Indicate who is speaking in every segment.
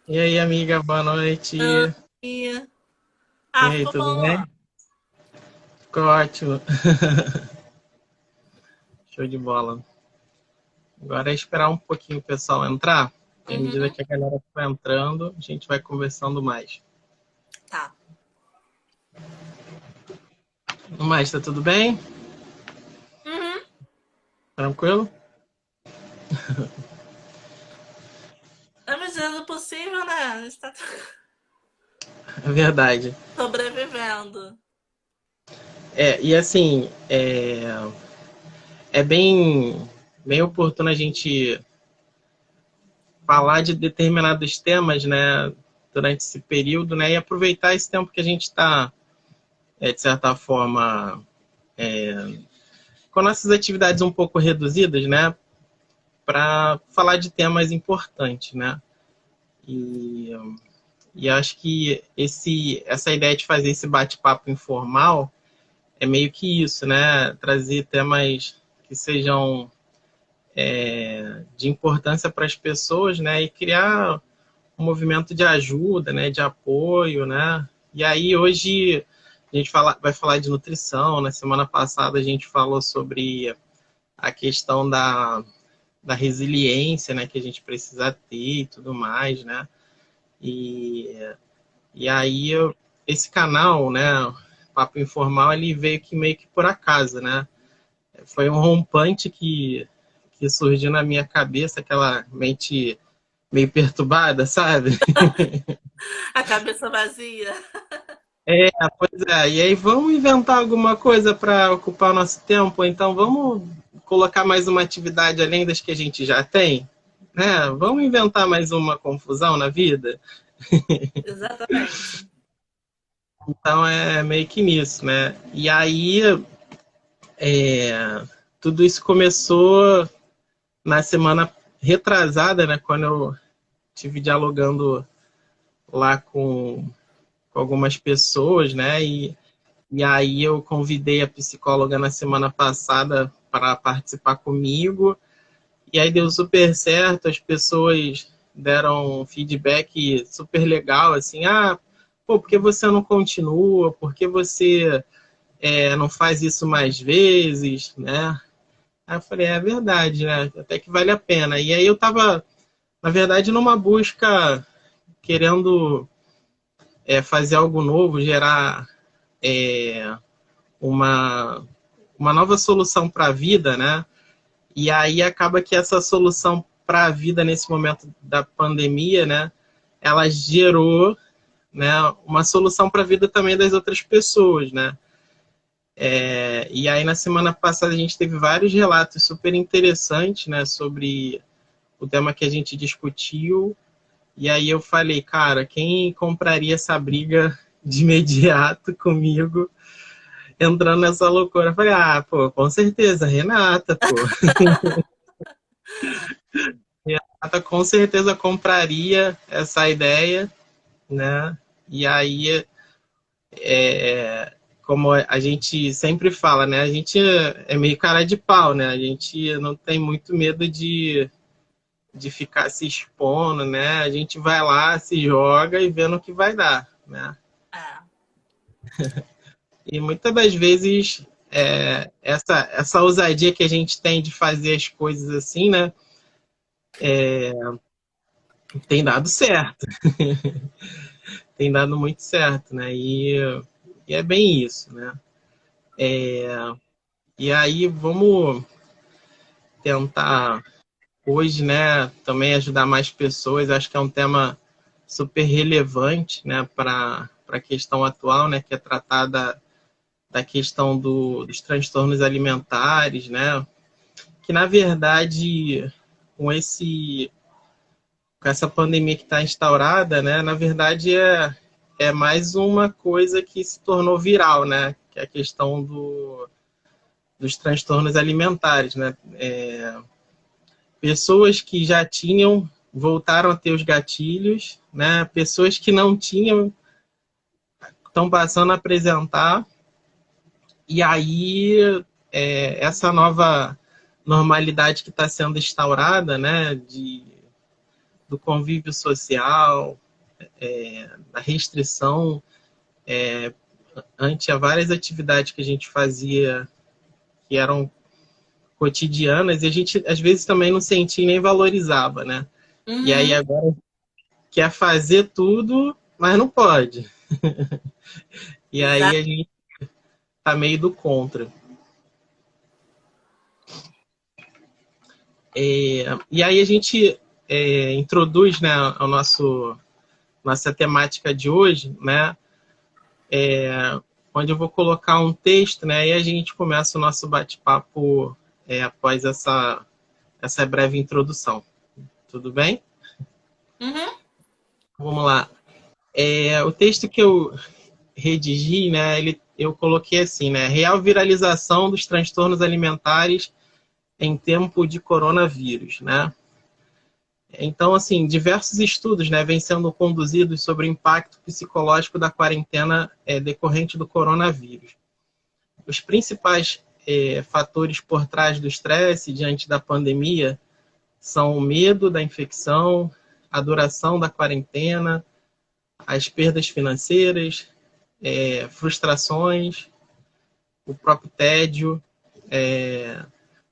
Speaker 1: E aí, amiga, boa noite.
Speaker 2: Oi.
Speaker 1: E
Speaker 2: Ah,
Speaker 1: aí,
Speaker 2: ficou
Speaker 1: tudo
Speaker 2: bom, ó.
Speaker 1: bem? Ficou ótimo. Show de bola. Agora é esperar um pouquinho o pessoal entrar. E à medida
Speaker 2: Uhum.
Speaker 1: que a galera for entrando, a gente vai conversando mais.
Speaker 2: Tá.
Speaker 1: No mais, tá tudo bem?
Speaker 2: Uhum.
Speaker 1: Tranquilo?
Speaker 2: Na medida do possível, né? A gente tá
Speaker 1: É verdade.
Speaker 2: sobrevivendo.
Speaker 1: E assim, é bem oportuno a gente falar de determinados temas, né, durante esse período, né, e aproveitar esse tempo que a gente está, de certa forma, com nossas atividades um pouco reduzidas, né, para falar de temas importantes, né? E, e acho que essa ideia de fazer esse bate-papo informal é meio que isso, né? Trazer temas que sejam de importância para as pessoas, né? E criar um movimento de ajuda, né? De apoio, né? E aí hoje a gente vai falar de nutrição. Na semana passada a gente falou sobre a questão da resiliência, né, que a gente precisa ter e tudo mais, né? E, e aí esse canal, né, Papo Informal, ele veio que meio que por acaso, né? Foi um rompante que surgiu na minha cabeça, aquela mente meio perturbada, sabe?
Speaker 2: A cabeça vazia.
Speaker 1: É, pois é. E aí vamos inventar alguma coisa para ocupar o nosso tempo, então vamos colocar mais uma atividade além das que a gente já tem, né? Vamos inventar mais uma confusão na vida.
Speaker 2: Exatamente.
Speaker 1: Então é meio que nisso, né? E aí tudo isso começou na semana retrasada, né? Quando eu tive dialogando lá com algumas pessoas, né? E aí eu convidei a psicóloga na semana passada para participar comigo. E aí deu super certo, as pessoas deram um feedback super legal, assim, pô, por que você não continua? Por que você não faz isso mais vezes, né? Aí eu falei, é verdade, né? Até que vale a pena. E aí eu tava, na verdade, numa busca, querendo fazer algo novo, gerar uma, uma nova solução para a vida, né? E aí acaba que essa solução para a vida nesse momento da pandemia, né? Ela gerou, né, uma solução para a vida também das outras pessoas, né? E aí, na semana passada, a gente teve vários relatos super interessantes, né, sobre o tema que a gente discutiu. E aí eu falei, cara, quem compraria essa briga de imediato comigo, entrando nessa loucura? Eu falei, pô, com certeza, Renata, pô. Renata com certeza compraria essa ideia, né? E aí, como a gente sempre fala, né? A gente é meio cara de pau, né? A gente não tem muito medo de ficar se expondo, né? A gente vai lá, se joga e vê no que vai dar, né?
Speaker 2: É.
Speaker 1: E muitas das vezes essa ousadia que a gente tem de fazer as coisas assim, né? Tem dado certo, tem dado muito certo, né? E é bem isso, né? E aí vamos tentar hoje, né? Também ajudar mais pessoas. Acho que é um tema super relevante, né? Para a questão atual, né? Que é tratar da questão dos transtornos alimentares, né? Que na verdade com esse com essa pandemia que está instaurada, né, na verdade é mais uma coisa que se tornou viral, né, que é a questão dos transtornos alimentares, né. Pessoas que já tinham voltaram a ter os gatilhos, né, pessoas que não tinham estão passando a apresentar, e aí essa nova normalidade que está sendo instaurada, né, do convívio social, da restrição ante a várias atividades que a gente fazia que eram cotidianas e a gente às vezes também não sentia e nem valorizava, né? E aí
Speaker 2: Uhum.
Speaker 1: agora quer fazer tudo, mas não pode. E aí
Speaker 2: Exato.
Speaker 1: a gente tá meio do contra. E aí a gente introduz, né, a nossa temática de hoje, né, onde eu vou colocar um texto, né, e a gente começa o nosso bate-papo após essa breve introdução. Tudo bem?
Speaker 2: Uhum.
Speaker 1: Vamos lá. O texto que eu redigi, né, eu coloquei assim, né, real viralização dos transtornos alimentares em tempo de coronavírus, né? Então, assim, diversos estudos, né, vêm sendo conduzidos sobre o impacto psicológico da quarentena decorrente do coronavírus. Os principais fatores por trás do estresse diante da pandemia são o medo da infecção, a duração da quarentena, as perdas financeiras, frustrações, o próprio tédio,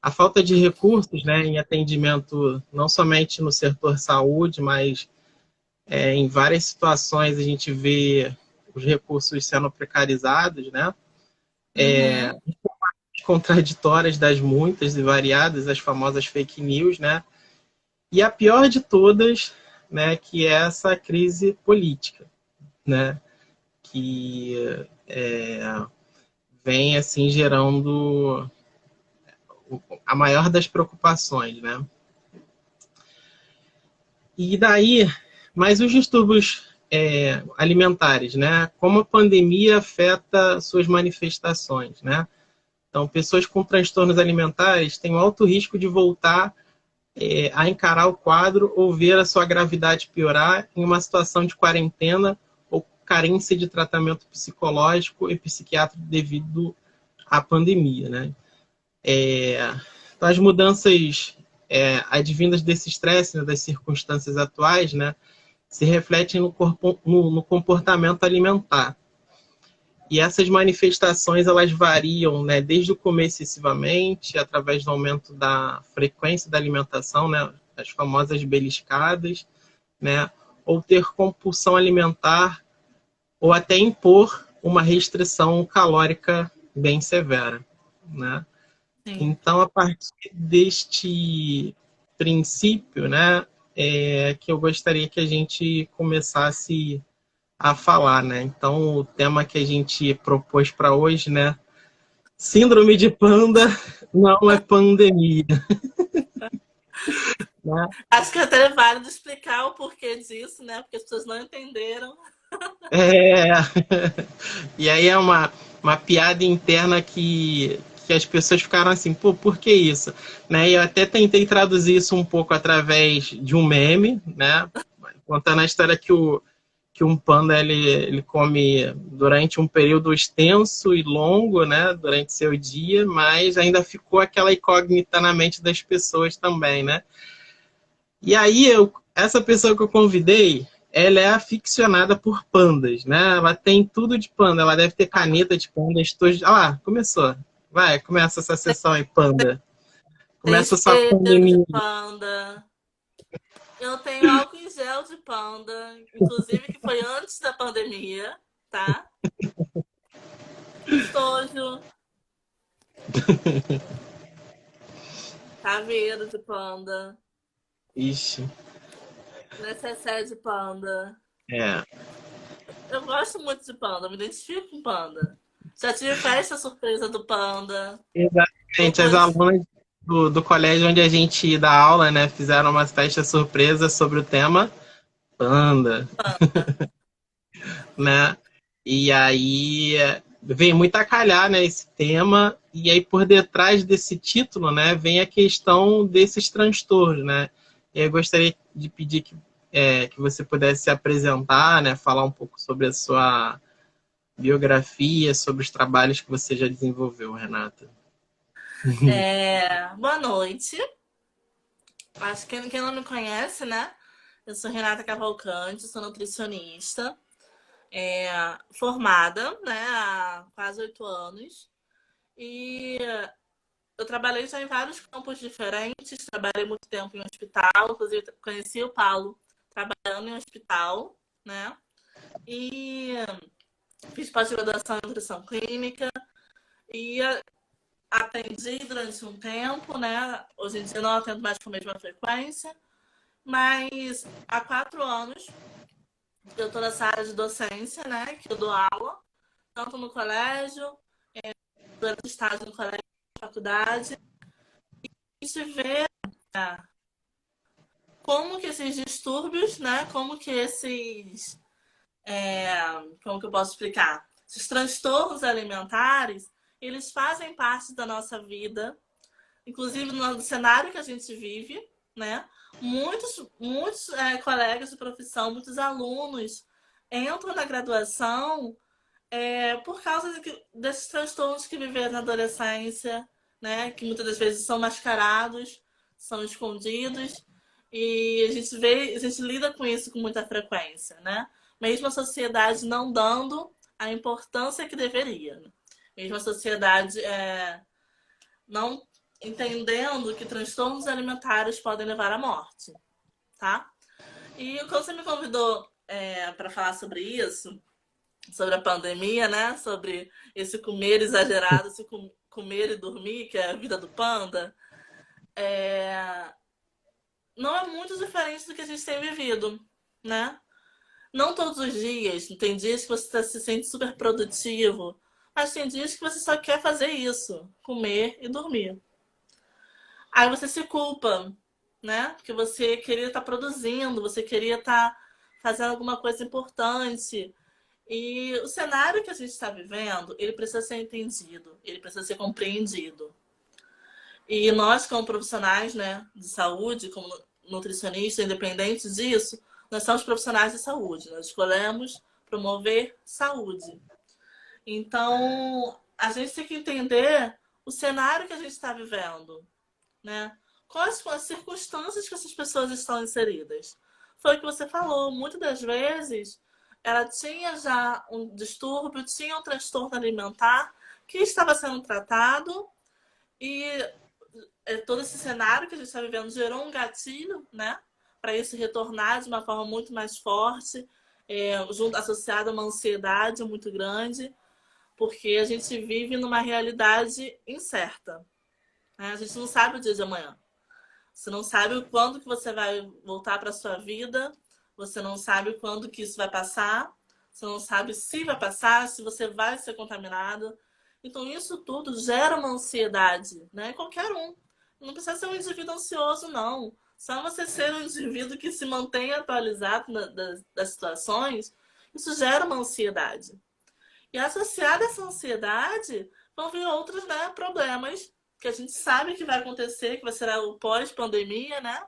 Speaker 1: a falta de recursos, né, em atendimento não somente no setor saúde, mas em várias situações a gente vê os recursos sendo precarizados, né?
Speaker 2: Uhum.
Speaker 1: Contraditórias das muitas e variadas, as famosas fake news, né? E a pior de todas, né, que é essa crise política, né? Que vem assim gerando a maior das preocupações, né? E daí, mas os distúrbios alimentares, né? Como a pandemia afeta suas manifestações, né? Então, pessoas com transtornos alimentares têm um alto risco de voltar a encarar o quadro ou ver a sua gravidade piorar em uma situação de quarentena ou carência de tratamento psicológico e psiquiátrico devido à pandemia, né? Então, as mudanças advindas desse estresse, né, das circunstâncias atuais, né, se refletem no comportamento alimentar. E essas manifestações elas variam, né, desde o comer excessivamente, através do aumento da frequência da alimentação, né, as famosas beliscadas, né, ou ter compulsão alimentar, ou até impor uma restrição calórica bem severa, né?
Speaker 2: Sim.
Speaker 1: Então, a partir deste princípio, né, que eu gostaria que a gente começasse a falar, né? Então, o tema que a gente propôs para hoje, né, Síndrome de Panda não é pandemia, né?
Speaker 2: Acho que até é válido explicar o porquê disso, né? Porque as pessoas não entenderam.
Speaker 1: É... E aí é uma piada interna que as pessoas ficaram assim, pô, por que isso? Né? E eu até tentei traduzir isso um pouco através de um meme, né? Contando a história que um panda ele come durante um período extenso e longo, né? Durante seu dia, mas ainda ficou aquela incógnita na mente das pessoas também, né? E aí, essa pessoa que eu convidei, ela é aficionada por pandas, né? Ela tem tudo de panda. Ela deve ter caneta de panda, estojo. Ah lá, começou. Vai, começa essa sessão aí, panda.
Speaker 2: Tem
Speaker 1: Começa sua
Speaker 2: espelho de
Speaker 1: pandemia.
Speaker 2: panda. Eu tenho álcool em gel de panda, inclusive que foi antes da pandemia, tá? Estojo, caveiro de panda,
Speaker 1: Ixi,
Speaker 2: necessaire de panda.
Speaker 1: é.
Speaker 2: Eu gosto muito de panda, me identifico com panda. Já tive festa surpresa do panda.
Speaker 1: Exatamente. As
Speaker 2: Depois,
Speaker 1: alunas do colégio onde a gente dá aula, né, fizeram uma festa surpresa sobre o tema panda, né? E aí vem muito a calhar, né, esse tema, e aí por detrás desse título, né, vem a questão desses transtornos, né? E eu gostaria de pedir que você pudesse se apresentar, né, falar um pouco sobre a sua biografia, sobre os trabalhos que você já desenvolveu, Renata.
Speaker 2: boa noite. Acho que quem não me conhece, né? Eu sou Renata Cavalcante, sou nutricionista, formada, né, há quase 8 anos. E eu trabalhei já em vários campos diferentes, trabalhei muito tempo em um hospital, inclusive conheci o Paulo trabalhando em um hospital, né? E fiz pós-graduação em nutrição clínica e atendi durante um tempo, né? Hoje em dia não atendo mais com a mesma frequência, mas há 4 anos eu estou nessa área de docência, né? Que eu dou aula, tanto no colégio, durante o estágio no colégio, na faculdade, e a gente vê como que esses distúrbios, né? Como que esses... como que eu posso explicar? Esses transtornos alimentares, eles fazem parte da nossa vida, inclusive no cenário que a gente vive, né? Muitos colegas de profissão, muitos alunos entram na graduação por causa desses transtornos que viveram na adolescência, né? Que muitas das vezes são mascarados, são escondidos, e a gente lida com isso com muita frequência, né? Mesmo a sociedade não dando a importância que deveria. Né? Mesmo a sociedade não entendendo que transtornos alimentares podem levar à morte, tá? E quando você me convidou para falar sobre isso, sobre a pandemia, né? Sobre esse comer exagerado, esse comer e dormir, que é a vida do panda, não é muito diferente do que a gente tem vivido, né? Não todos os dias. Tem dias que você se sente super produtivo, mas tem dias que você só quer fazer isso, comer e dormir. Aí você se culpa, né? Porque você queria estar produzindo, você queria estar fazendo alguma coisa importante. E o cenário que a gente está vivendo, ele precisa ser entendido, ele precisa ser compreendido. E nós, como profissionais, né, de saúde, como nutricionistas, independente disso, nós somos profissionais de saúde. Nós escolhemos promover saúde. Então, a gente tem que entender o cenário que a gente está vivendo, né? Quais são as circunstâncias que essas pessoas estão inseridas? Foi o que você falou. Muitas das vezes, ela tinha já um distúrbio, tinha um transtorno alimentar que estava sendo tratado e todo esse cenário que a gente está vivendo gerou um gatilho, né? Para isso retornar de uma forma muito mais forte, associado a uma ansiedade muito grande, porque a gente vive numa realidade incerta. Né? A gente não sabe o dia de amanhã. Você não sabe quando que você vai voltar para a sua vida, você não sabe quando que isso vai passar, você não sabe se vai passar, se você vai ser contaminado. Então, isso tudo gera uma ansiedade, né? Qualquer um. Não precisa ser um indivíduo ansioso, não. Só você ser um indivíduo que se mantém atualizado das situações, isso gera uma ansiedade. E associado a essa ansiedade, vão vir outros, né, problemas que a gente sabe que vai acontecer, que vai ser o pós-pandemia, né?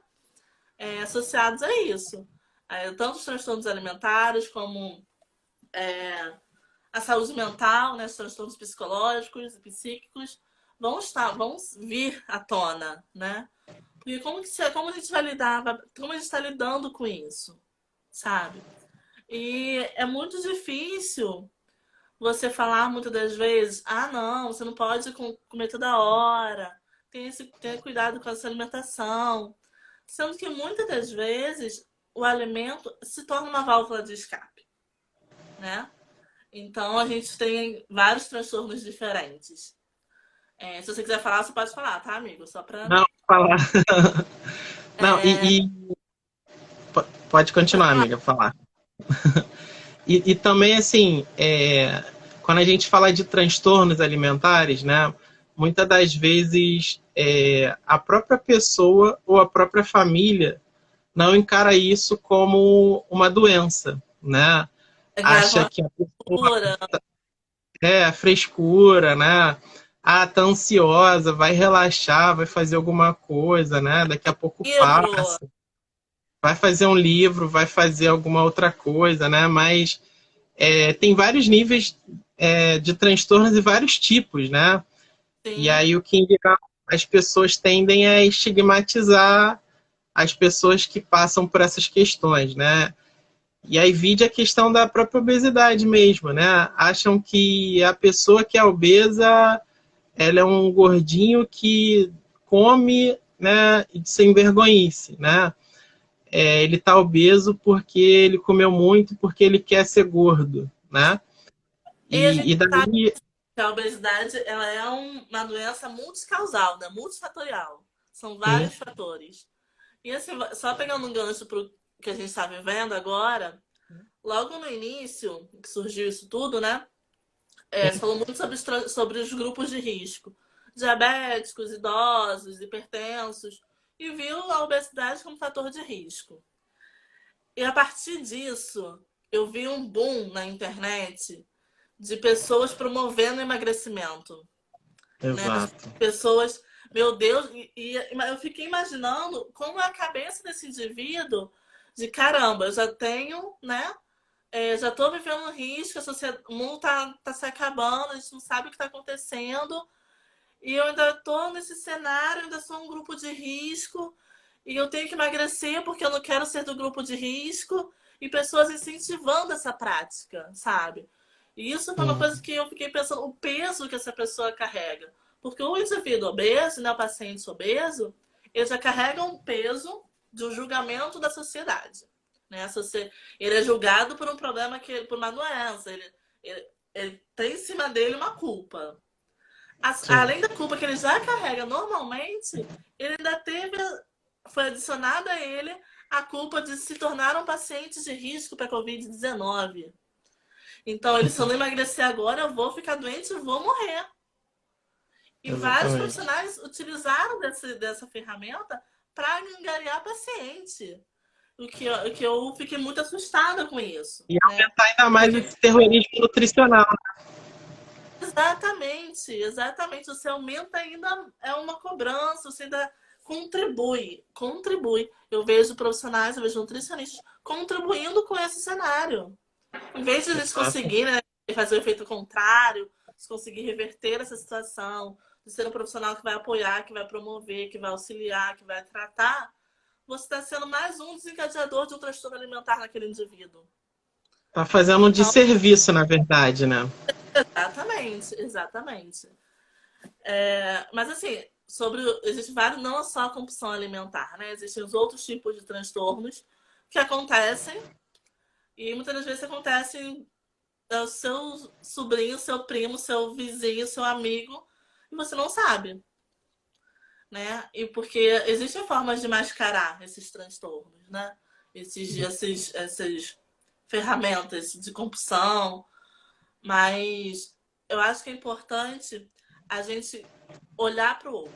Speaker 2: Associados a isso. Tanto os transtornos alimentares, como a saúde mental, né? Os transtornos psicológicos e psíquicos vão vir à tona, né? Porque como a gente vai lidar, como a gente está lidando com isso, sabe? E é muito difícil você falar muitas das vezes, não, você não pode comer toda hora, tenha cuidado com a sua alimentação. Sendo que muitas das vezes o alimento se torna uma válvula de escape, né? Então a gente tem vários transtornos diferentes. Se você quiser falar, você pode falar, tá, amigo? Só pra...
Speaker 1: Não, falar. Não, pode continuar, amiga, falar. E também, assim, quando a gente fala de transtornos alimentares, né, muitas das vezes a própria pessoa ou a própria família não encara isso como uma doença, né? Acha que a pessoa frescura, né? Tá ansiosa, vai relaxar, vai fazer alguma coisa, né? Daqui a pouco passa. Vai fazer um livro, vai fazer alguma outra coisa, né? Mas tem vários níveis de transtornos e vários tipos, né? Sim. E aí o que as pessoas tendem a estigmatizar as pessoas que passam por essas questões, né? E aí vide a questão da própria obesidade mesmo, né? Acham que a pessoa que é obesa, ela é um gordinho que come, né, sem vergonhice, né? Ele tá obeso porque ele comeu muito, porque ele quer ser gordo, né?
Speaker 2: E a gente
Speaker 1: E
Speaker 2: sabe
Speaker 1: daí,
Speaker 2: que a obesidade ela é uma doença multicausal, né? Multifatorial. São
Speaker 1: sim,
Speaker 2: vários fatores. E assim, só pegando um gancho para o que a gente está vivendo agora, logo no início, que surgiu isso tudo, né? Se falou muito sobre os grupos de risco. Diabéticos, idosos, hipertensos. E viu a obesidade como fator de risco. E a partir disso, eu vi um boom na internet de pessoas promovendo emagrecimento, né?
Speaker 1: exato.
Speaker 2: Pessoas, meu Deus, eu fiquei imaginando como é a cabeça desse indivíduo de caramba, eu já tenho, né? Já estou vivendo um risco, o mundo tá se acabando, a gente não sabe o que está acontecendo, e eu ainda estou nesse cenário, ainda sou um grupo de risco, e eu tenho que emagrecer porque eu não quero ser do grupo de risco, e pessoas incentivando essa prática, sabe? E isso foi uma coisa que eu fiquei pensando, o peso que essa pessoa carrega. Porque o indivíduo obeso, né, o paciente obeso, ele já carrega um peso de um julgamento da sociedade. Né? Ele é julgado por um problema, por uma doença, ele tem em cima dele uma culpa.
Speaker 1: Sim.
Speaker 2: Além da culpa que ele já carrega normalmente, ele ainda foi adicionada a ele a culpa de se tornar um paciente de risco para a Covid-19. Então, ele, se eu não emagrecer agora, eu vou ficar doente e vou morrer. E vários
Speaker 1: Exatamente.
Speaker 2: profissionais utilizaram dessa ferramenta para angariar paciente. O que eu fiquei muito assustada com isso.
Speaker 1: E
Speaker 2: Né?
Speaker 1: aumentar ainda mais
Speaker 2: Porque
Speaker 1: esse terrorismo nutricional.
Speaker 2: exatamente, exatamente. Você aumenta ainda, é uma cobrança, você ainda contribui. Eu vejo profissionais, eu vejo nutricionistas contribuindo com esse cenário. Em vez de a gente
Speaker 1: Exato.
Speaker 2: conseguir, né, fazer o efeito contrário, de conseguir reverter essa situação, de ser um profissional que vai apoiar, que vai promover, que vai auxiliar, que vai tratar, você está sendo mais um desencadeador de um transtorno alimentar naquele indivíduo.
Speaker 1: Tá fazendo um
Speaker 2: Então,
Speaker 1: desserviço, na verdade, né?
Speaker 2: exatamente, exatamente. Mas assim, existe vários, não só a compulsão alimentar, né? Existem os outros tipos de transtornos que acontecem e muitas das vezes acontecem o seu sobrinho, seu primo, seu vizinho, seu amigo, e você não sabe, né? E porque existem formas de mascarar esses transtornos, né? Essas ferramentas de compulsão, mas eu acho que é importante a gente olhar para o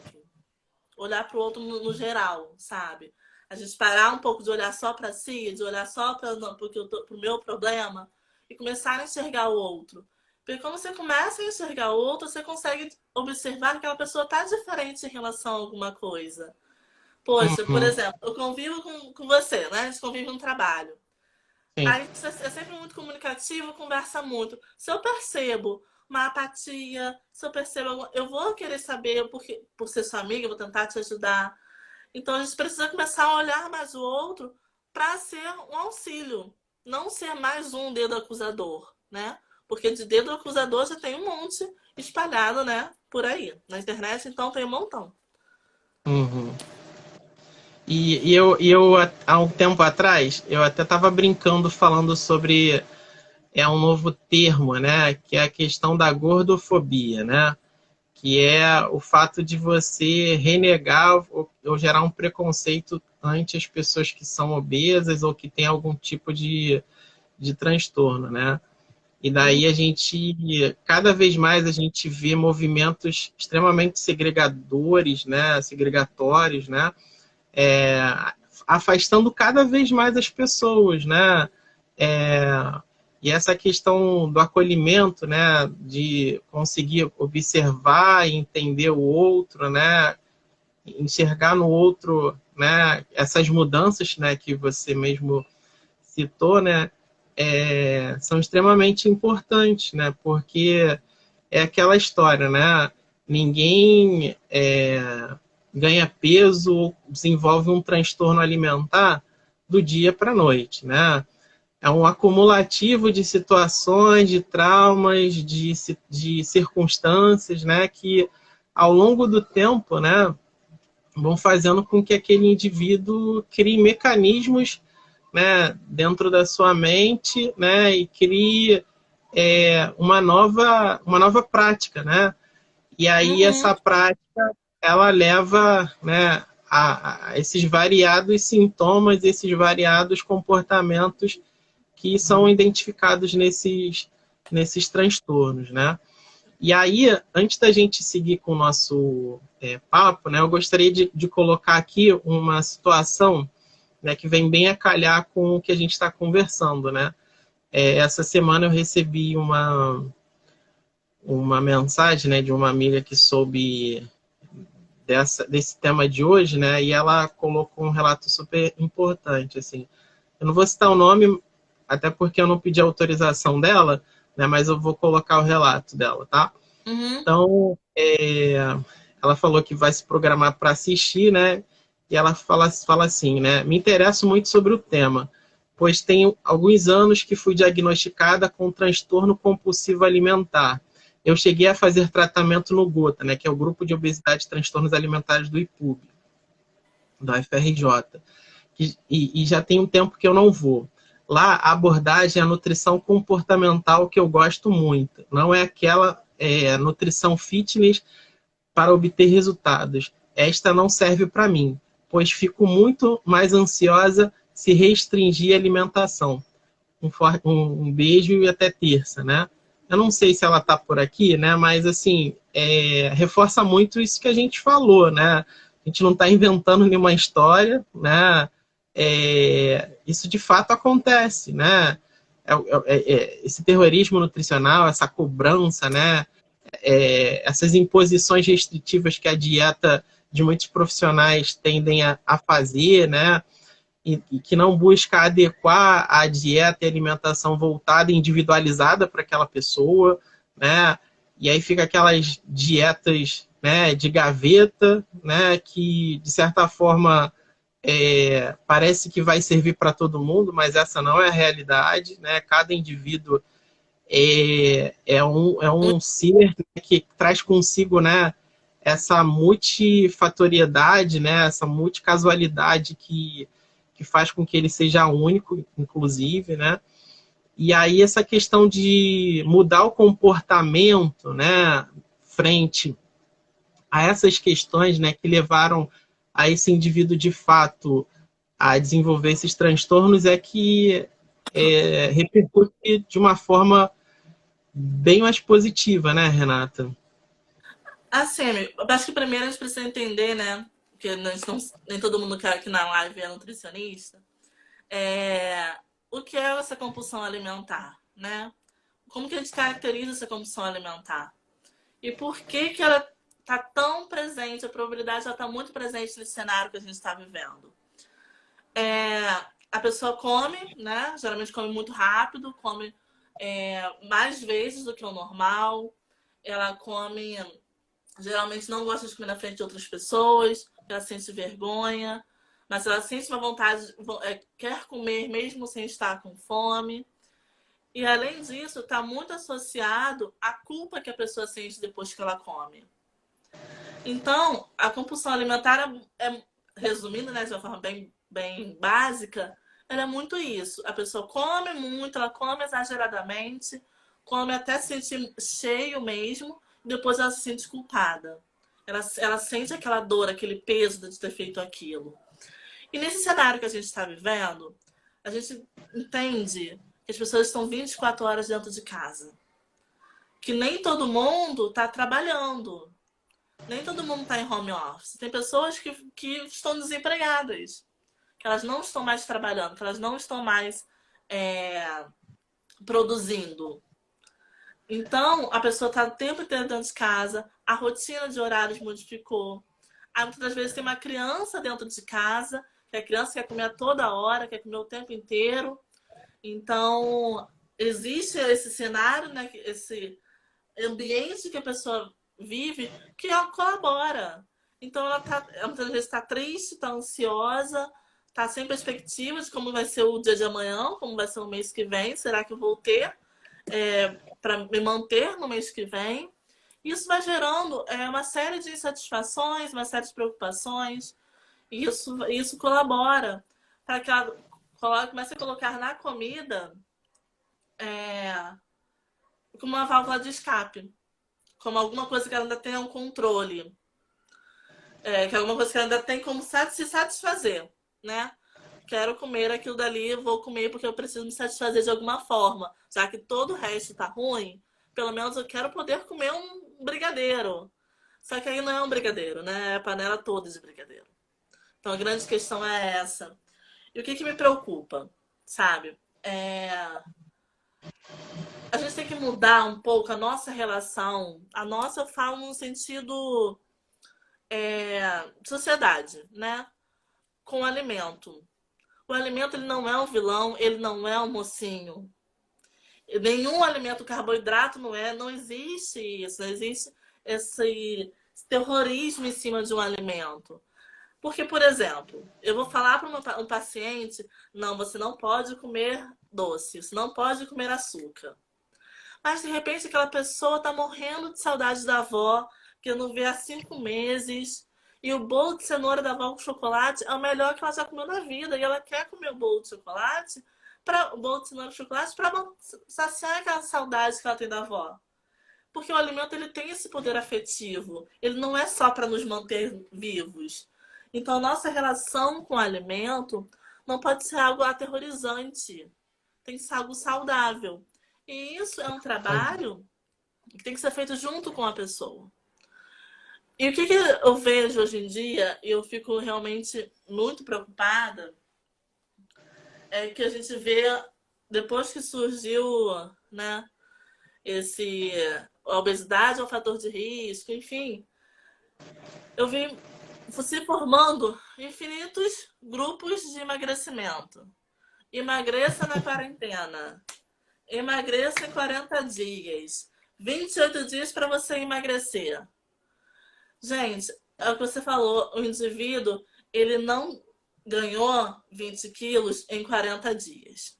Speaker 2: outro no geral, sabe? A gente parar um pouco de olhar só para si, de olhar só para o meu problema e começar a enxergar o outro. Porque quando você começa a enxergar o outro, você consegue observar que aquela pessoa está diferente em relação a alguma coisa. Poxa, por
Speaker 1: Uhum,
Speaker 2: exemplo, eu convivo com você, né? A gente convive no trabalho.
Speaker 1: sim.
Speaker 2: Aí você é sempre muito comunicativo, conversa muito. Se eu percebo uma apatia, se eu percebo eu vou querer saber, porque, por ser sua amiga, eu vou tentar te ajudar. Então a gente precisa começar a olhar mais o outro para ser um auxílio, não ser mais um dedo acusador, né? Porque de dedo acusador já tem um monte espalhado, né? Por aí. Na internet, então, tem um montão.
Speaker 1: Uhum. E eu, há um tempo atrás, eu até estava brincando falando sobre um novo termo, né? Que é a questão da gordofobia, né? Que é o fato de você renegar ou gerar um preconceito ante as pessoas que são obesas ou que têm algum tipo de transtorno, né? E daí a gente, cada vez mais a gente vê movimentos extremamente segregadores, né? Segregatórios, né? É, afastando cada vez mais as pessoas, né? É, e essa questão do acolhimento, né? De conseguir observar e entender o outro, né? Enxergar no outro, né? Essas mudanças, né? Que você mesmo citou, né? São extremamente importantes, né? Porque é aquela história, né? Ninguém ganha peso ou desenvolve um transtorno alimentar do dia para a noite, né? É um acumulativo de situações, de traumas, de circunstâncias, né, que ao longo do tempo, né, vão fazendo com que aquele indivíduo crie mecanismos, né, dentro da sua mente, né, e crie uma nova prática, né? E aí
Speaker 2: Uhum,
Speaker 1: essa prática ela leva, né, a esses variados sintomas, esses variados comportamentos que são identificados nesses transtornos, né? E aí, antes da gente seguir com o nosso papo, né, eu gostaria de colocar aqui uma situação, né, que vem bem a calhar com o que a gente está conversando, né? Essa semana eu recebi uma mensagem, né, de uma amiga que soube desse tema de hoje, né, e ela colocou um relato super importante, assim. Eu não vou citar o nome, até porque eu não pedi autorização dela, né, mas eu vou colocar o relato dela, tá?
Speaker 2: uhum.
Speaker 1: Então, ela falou que vai se programar para assistir, né? E ela fala assim, né? Me interesso muito sobre o tema, pois tenho alguns anos que fui diagnosticada com transtorno compulsivo alimentar. Eu cheguei a fazer tratamento no GOTA, né? Que é o Grupo de Obesidade e Transtornos Alimentares do IPUB, da UFRJ. E já tem um tempo que eu não vou. Lá, a abordagem é a nutrição comportamental que eu gosto muito. Não é aquela nutrição fitness para obter resultados. Esta não serve para mim, pois fico muito mais ansiosa se restringir a alimentação. Um beijo e até terça, né? Eu não sei se ela está por aqui, né? Mas assim, reforça muito isso que a gente falou, né? A gente não está inventando nenhuma história, né? Isso de fato acontece, né? Esse terrorismo nutricional, essa cobrança, né? Essas imposições restritivas que a dieta de muitos profissionais tendem a fazer, né? E que não busca adequar a dieta e a alimentação voltada, individualizada para aquela pessoa, né? E aí fica aquelas dietas, né, de gaveta, né, que de certa forma parece que vai servir para todo mundo, mas essa não é a realidade, né? Cada indivíduo é um ser que traz consigo, né, essa multifatoriedade, né, essa multicasualidade que faz com que ele seja único, inclusive, né? E aí essa questão de mudar o comportamento, né, frente a essas questões, né, que levaram a esse indivíduo de fato a desenvolver esses transtornos é que repercute de uma forma bem mais positiva, né, Renata?
Speaker 2: Assim, amigo, eu acho que primeiro a gente precisa entender, né? Que nós não, nem todo mundo que aqui na live é nutricionista. É, o que é essa compulsão alimentar, né? Como que a gente caracteriza essa compulsão alimentar? E por que que ela está tão presente, a probabilidade ela está muito presente nesse cenário que a gente está vivendo? A pessoa come, né? Geralmente come muito rápido, come mais vezes do que o normal. Ela come, geralmente não gosta de comer na frente de outras pessoas, ela sente vergonha, mas ela sente uma vontade, quer comer mesmo sem estar com fome. E além disso, está muito associado à culpa que a pessoa sente depois que ela come. Então, a compulsão alimentar resumindo, né, de uma forma bem básica, ela é muito isso. A pessoa come muito, ela come exageradamente, come até se sentir cheio mesmo, e depois ela se sente culpada. Ela sente aquela dor, aquele peso de ter feito aquilo. E nesse cenário que a gente está vivendo, a gente entende que as pessoas estão 24 horas dentro de casa. Que nem todo mundo está trabalhando. Nem todo mundo está em home office. Tem pessoas que estão desempregadas. Que elas não estão mais trabalhando, que elas não estão mais produzindo. Então, a pessoa está o tempo inteiro dentro de casa, a rotina de horários modificou. Aí, muitas das vezes, tem uma criança dentro de casa, que a criança quer comer a toda hora, quer comer o tempo inteiro. Então, existe esse cenário, né, esse ambiente que a pessoa vive que colabora. Então ela muitas vezes está triste, está ansiosa, está sem perspectiva de como vai ser o dia de amanhã, como vai ser o mês que vem, será que eu vou ter para me manter no mês que vem? Isso vai gerando uma série de insatisfações, uma série de preocupações, e isso colabora para que ela comece a colocar na comida como uma válvula de escape, como alguma coisa que ela ainda tenha um controle, que é alguma coisa que ela ainda tem como se satisfazer, né? Quero comer aquilo dali, vou comer porque eu preciso me satisfazer de alguma forma. Já que todo o resto tá ruim, pelo menos eu quero poder comer um brigadeiro. Só que aí não é um brigadeiro, né? É a panela toda de brigadeiro. Então a grande questão é essa. E o que me preocupa, sabe? A gente tem que mudar um pouco a nossa relação. A nossa, eu falo no sentido sociedade, né? Com o alimento. O alimento ele não é um vilão, ele não é um mocinho. Nenhum alimento carboidrato não existe isso, não existe esse terrorismo em cima de um alimento. Porque, por exemplo, eu vou falar para um paciente, não, você não pode comer doce, você não pode comer açúcar. Mas, de repente, aquela pessoa está morrendo de saudade da avó, que não vê há 5 meses, e o bolo de cenoura da avó com chocolate é o melhor que ela já comeu na vida, e ela quer comer o bolo de chocolate, o bolo de cenoura com chocolate, para saciar aquela saudade que ela tem da avó. Porque o alimento ele tem esse poder afetivo, ele não é só para nos manter vivos. Então, nossa relação com o alimento não pode ser algo aterrorizante, tem que ser algo saudável. E isso é um trabalho que tem que ser feito junto com a pessoa. E o que eu vejo hoje em dia, e eu fico realmente muito preocupada, é que a gente vê, depois que surgiu, né, a obesidade é um fator de risco, enfim, eu vi se formando infinitos grupos de emagrecimento. Emagreça na quarentena. Emagreça em 40 dias. 28 dias para você emagrecer. Gente, é o que você falou, o indivíduo, ele não ganhou 20 quilos em 40 dias.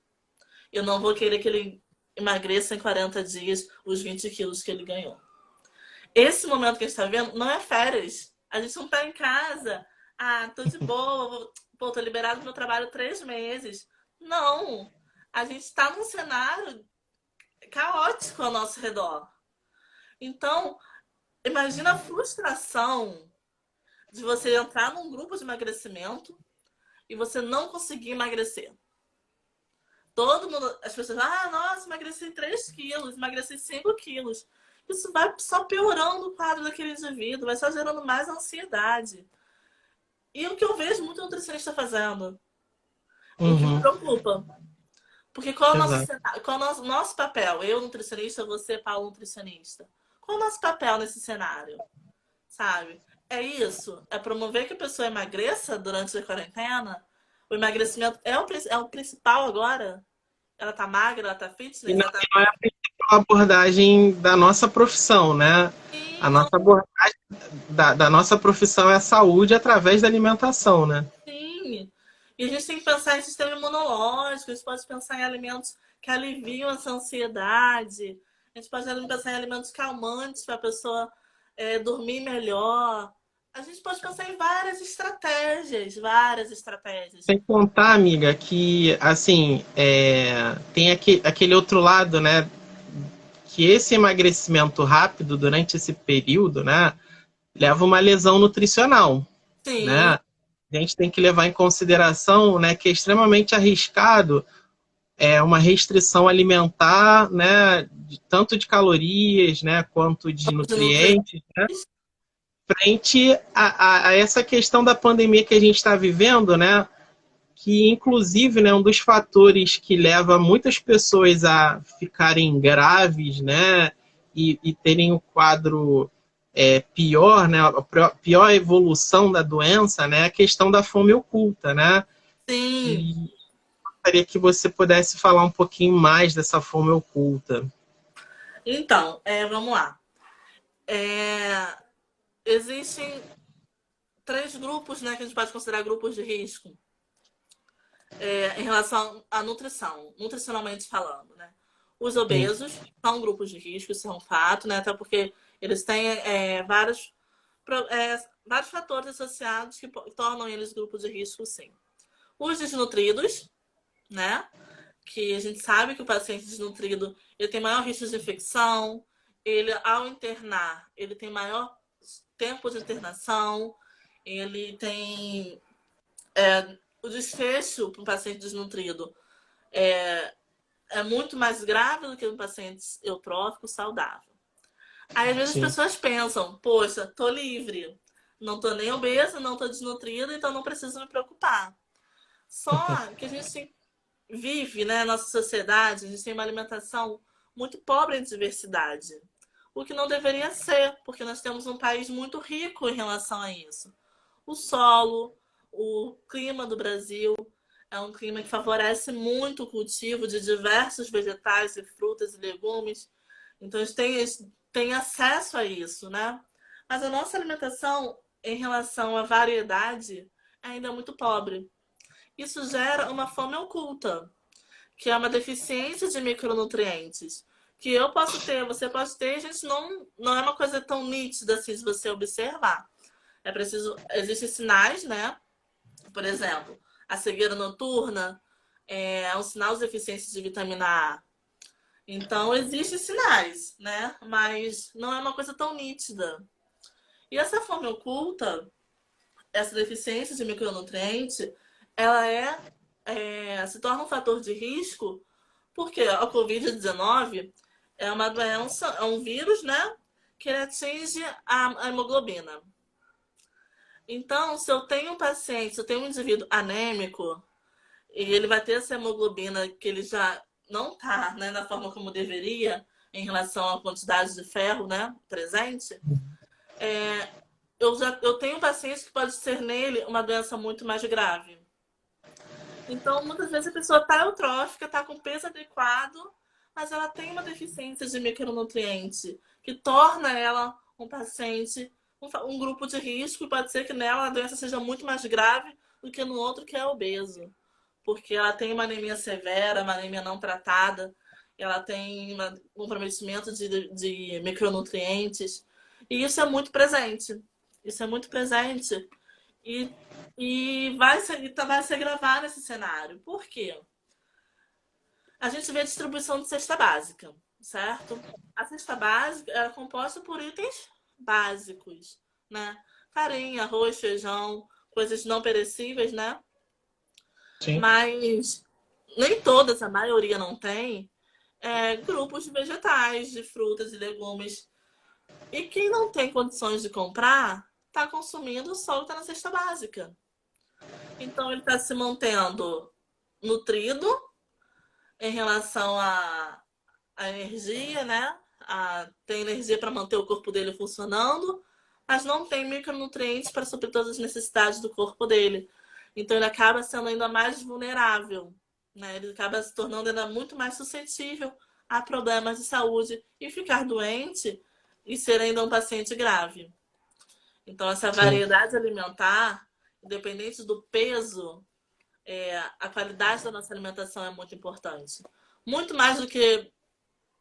Speaker 2: Eu não vou querer que ele emagreça em 40 dias os 20 quilos que ele ganhou. Esse momento que a gente está vendo não é férias. A gente não está em casa. Ah, tô de boa, tô liberado do meu trabalho 3 meses. Não. A gente está num cenário caótico ao nosso redor. Então, imagina a frustração de você entrar num grupo de emagrecimento e você não conseguir emagrecer. Todo mundo, as pessoas, nossa, emagreci 3 quilos, emagreci 5 quilos. Isso vai só piorando o quadro daquele indivíduo, vai só gerando mais ansiedade. E o que eu vejo muito nutricionista fazendo, o que me preocupa. Porque qual é o nosso papel? Eu, nutricionista, você, Paulo, nutricionista. Qual é o nosso papel nesse cenário? Sabe? É isso? É promover que a pessoa emagreça durante a quarentena? O emagrecimento é o principal agora? Ela tá magra, ela tá fitness?
Speaker 1: E não é a principal abordagem da nossa profissão, né?
Speaker 2: Sim,
Speaker 1: A nossa abordagem da nossa profissão é a saúde através da alimentação, né?
Speaker 2: sim. E a gente tem que pensar em sistema imunológico, a gente pode pensar em alimentos que aliviam essa ansiedade, a gente pode pensar em alimentos calmantes para a pessoa dormir melhor. A gente pode pensar em várias estratégias, várias estratégias.
Speaker 1: Sem contar, amiga, que assim tem aquele outro lado, né? Que esse emagrecimento rápido durante esse período, né, leva uma lesão nutricional, né?
Speaker 2: Sim,
Speaker 1: A gente tem que levar em consideração, né, que é extremamente arriscado uma restrição alimentar, né, tanto de calorias, né, quanto de
Speaker 2: de nutrientes.
Speaker 1: nutrientes, né, frente a essa questão da pandemia que a gente está vivendo, né, que inclusive, né, um dos fatores que leva muitas pessoas a ficarem graves, né, e terem um quadro pior, né, a pior evolução da doença, né, é a questão da fome oculta, né,
Speaker 2: Sim.
Speaker 1: e gostaria que você pudesse falar um pouquinho mais dessa fome oculta.
Speaker 2: Então, vamos lá. Existem três grupos, né, que a gente pode considerar grupos de risco em relação à nutrição, nutricionalmente falando, né? Os
Speaker 1: Sim.
Speaker 2: obesos são grupos de risco, isso é um fato, né? Até porque eles têm vários fatores associados que tornam eles grupos de risco, sim. Os desnutridos, né? Que a gente sabe que o paciente desnutrido ele tem maior risco de infecção, ele, ao internar, ele tem maior tempo de internação, ele tem o desfecho para um paciente desnutrido é muito mais grave do que um paciente eutrófico saudável. Aí, às vezes, as
Speaker 1: Sim.
Speaker 2: pessoas pensam, poxa, tô livre, não tô nem obesa, não tô desnutrida, então não preciso me preocupar. Só que a gente vive, né, nossa sociedade, a gente tem uma alimentação muito pobre em diversidade. O que não deveria ser, porque nós temos um país muito rico em relação a isso. O solo, o clima do Brasil é um clima que favorece muito o cultivo de diversos vegetais e frutas e legumes. Então, a gente tem acesso a isso, né? Mas a nossa alimentação, em relação à variedade, é ainda muito pobre. Isso gera uma fome oculta, que é uma deficiência de micronutrientes. Que eu posso ter, você pode ter, a gente não é uma coisa tão nítida assim se você observar. É preciso, existem sinais, né? Por exemplo, a cegueira noturna é um sinal de deficiência de vitamina A. Então, existem sinais, né? Mas não é uma coisa tão nítida. E essa fome oculta, essa deficiência de micronutriente, ela se torna um fator de risco porque a Covid-19 é uma doença, é um vírus, né? Que ele atinge a hemoglobina. Então, se eu tenho um paciente, se eu tenho um indivíduo anêmico, e ele vai ter essa hemoglobina que ele já não está, né, da forma como deveria, em relação à quantidade de ferro, né, presente, eu tenho um paciente que pode ser nele uma doença muito mais grave. Então, muitas vezes a pessoa está eutrófica, está com peso adequado, mas ela tem uma deficiência de micronutriente que torna ela um paciente, um grupo de risco, e pode ser que nela a doença seja muito mais grave do que no outro que é obeso. Porque ela tem uma anemia severa, uma anemia não tratada, ela tem um comprometimento de micronutrientes. E isso é muito presente. Isso é muito presente. E vai se agravar nesse cenário. Por quê? A gente vê a distribuição de cesta básica, certo? A cesta básica é composta por itens básicos, né? Farinha, arroz, feijão, coisas não perecíveis, né?
Speaker 1: Sim.
Speaker 2: Mas nem todas, a maioria não tem, grupos de vegetais, de frutas e legumes. E quem não tem condições de comprar, está consumindo só o que está na cesta básica. Então, ele está se mantendo nutrido em relação à energia, né? Tem energia para manter o corpo dele funcionando, mas não tem micronutrientes para suprir todas as necessidades do corpo dele. Então, ele acaba sendo ainda mais vulnerável, né? Ele acaba se tornando ainda muito mais suscetível a problemas de saúde e ficar doente e ser ainda um paciente grave. Então, essa
Speaker 1: Sim.
Speaker 2: variedade alimentar, independente do peso, a qualidade da nossa alimentação é muito importante. Muito mais do que...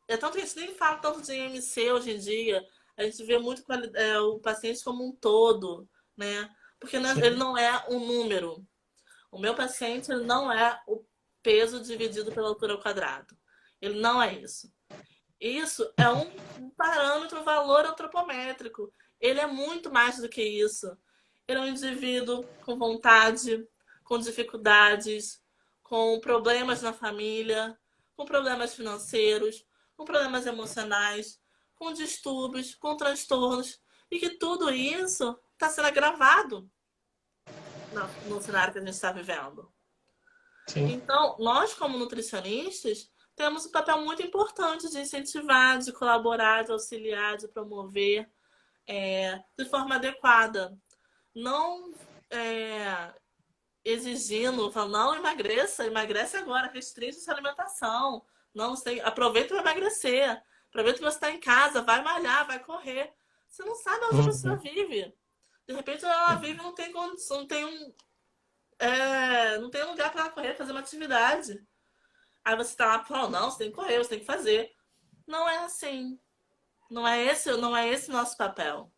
Speaker 2: tanto que a gente nem fala tanto de IMC hoje em dia, a gente vê muito o paciente como um todo, né? Porque ele não é um número. O meu paciente ele não é o peso dividido pela altura ao quadrado. Ele não é isso. Isso é um parâmetro, um valor antropométrico. Ele é muito mais do que isso. Ele é um indivíduo com vontade, com dificuldades, com problemas na família, com problemas financeiros, com problemas emocionais, com distúrbios, com transtornos. E que tudo isso está sendo agravado no cenário que a gente está vivendo.
Speaker 1: Sim.
Speaker 2: Então, nós, como nutricionistas, temos um papel muito importante de incentivar, de colaborar, de auxiliar, de promover de forma adequada. Não exigindo, falando, não, emagrece agora, restringe sua alimentação. Não, aproveita para emagrecer. Aproveita que você está em casa, vai malhar, vai correr. Você não sabe onde a pessoa vive. De repente ela vive e não tem condição, não tem lugar para ela correr, fazer uma atividade. Aí você tá lá e fala, não, você tem que correr, você tem que fazer. Não é assim. Não é esse nosso papel.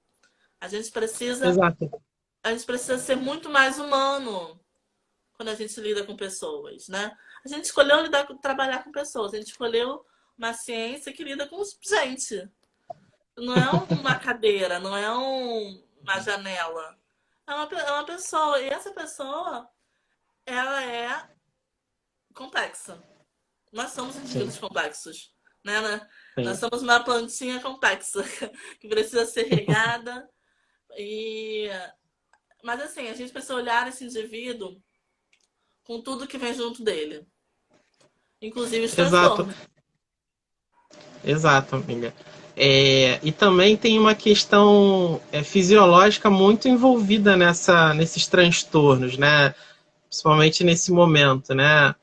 Speaker 2: A gente precisa,
Speaker 1: Exato.
Speaker 2: a gente precisa ser muito mais humano quando a gente lida com pessoas, né? A gente escolheu trabalhar com pessoas, a gente escolheu uma ciência que lida com gente. Não é uma cadeira, não é uma janela. É uma pessoa. E essa pessoa, ela é complexa. Nós somos
Speaker 1: Sim,
Speaker 2: indivíduos complexos, né? Nós
Speaker 1: sim.
Speaker 2: somos uma plantinha complexa que precisa ser regada. Mas assim, a gente precisa olhar esse indivíduo com tudo que vem junto dele, inclusive os
Speaker 1: Exato.
Speaker 2: transtornos.
Speaker 1: Exato, amiga. E também tem uma questão fisiológica muito envolvida nesses transtornos, né? Principalmente nesse momento, né?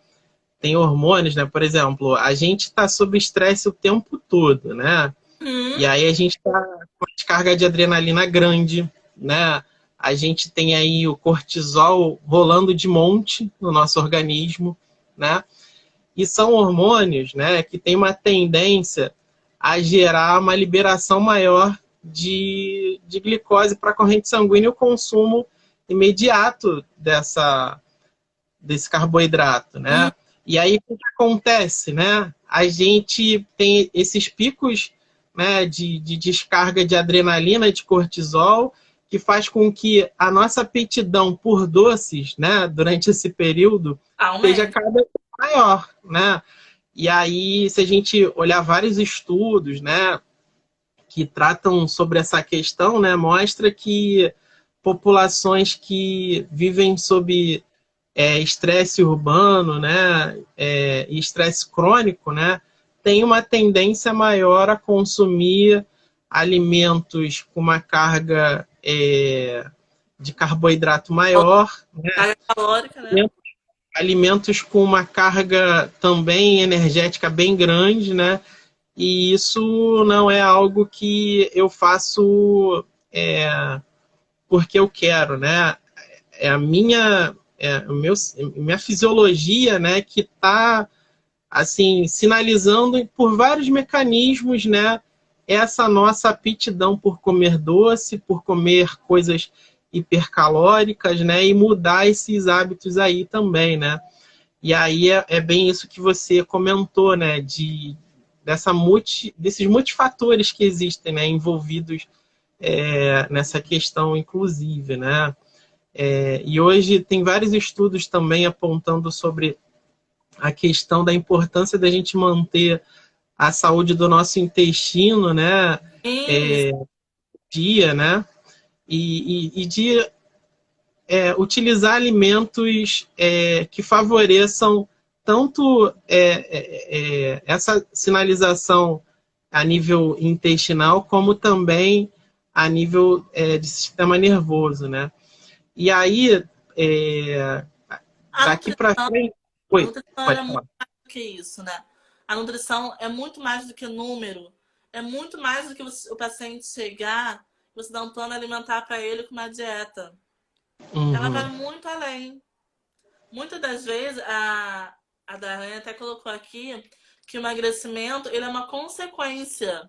Speaker 1: Tem hormônios, né? Por exemplo, a gente está sob estresse o tempo todo, né?
Speaker 2: Hum,
Speaker 1: E aí a gente está com uma descarga de adrenalina grande, né? A gente tem aí o cortisol rolando de monte no nosso organismo, né? E são hormônios, né, que têm uma tendência a gerar uma liberação maior de glicose para a corrente sanguínea e o consumo imediato desse carboidrato,
Speaker 2: hum.
Speaker 1: né? E aí o que acontece, né? A gente tem esses picos, né, de descarga de adrenalina, de cortisol, que faz com que a nossa aptidão por doces, né, durante esse período, seja
Speaker 2: Aumenta.
Speaker 1: cada vez maior, né? E aí, se a gente olhar vários estudos, né, que tratam sobre essa questão, né, mostra que populações que vivem sob estresse urbano, né, e estresse crônico, né, tem uma tendência maior a consumir alimentos com uma carga de carboidrato maior, né,
Speaker 2: Carga calórica, né?
Speaker 1: alimentos com uma carga também energética bem grande, né, e isso não é algo que eu faço porque eu quero, né, é a minha minha fisiologia, né, que está assim sinalizando por vários mecanismos, né, essa nossa aptidão por comer doce, por comer coisas hipercalóricas, né, e mudar esses hábitos aí também, né. E aí é bem isso que você comentou, né, desses multifatores que existem, né, envolvidos nessa questão, inclusive, né. E hoje tem vários estudos também apontando sobre a questão da importância da gente manter a saúde do nosso intestino, né,
Speaker 2: Isso.
Speaker 1: dia, né, e de utilizar alimentos que favoreçam tanto essa sinalização a nível intestinal, como também a nível de sistema nervoso, né? E aí,
Speaker 2: A
Speaker 1: daqui para
Speaker 2: nutrição,
Speaker 1: frente.
Speaker 2: a
Speaker 1: Oi,
Speaker 2: nutrição ela
Speaker 1: pode
Speaker 2: é muito
Speaker 1: falar.
Speaker 2: mais do que isso, né? A nutrição é muito mais do que número. É muito mais do que o paciente chegar, você dar um plano alimentar para ele com uma dieta. Ela vai
Speaker 1: Uhum,
Speaker 2: muito além. Muitas das vezes, a Daiane até colocou aqui que o emagrecimento ele é uma consequência,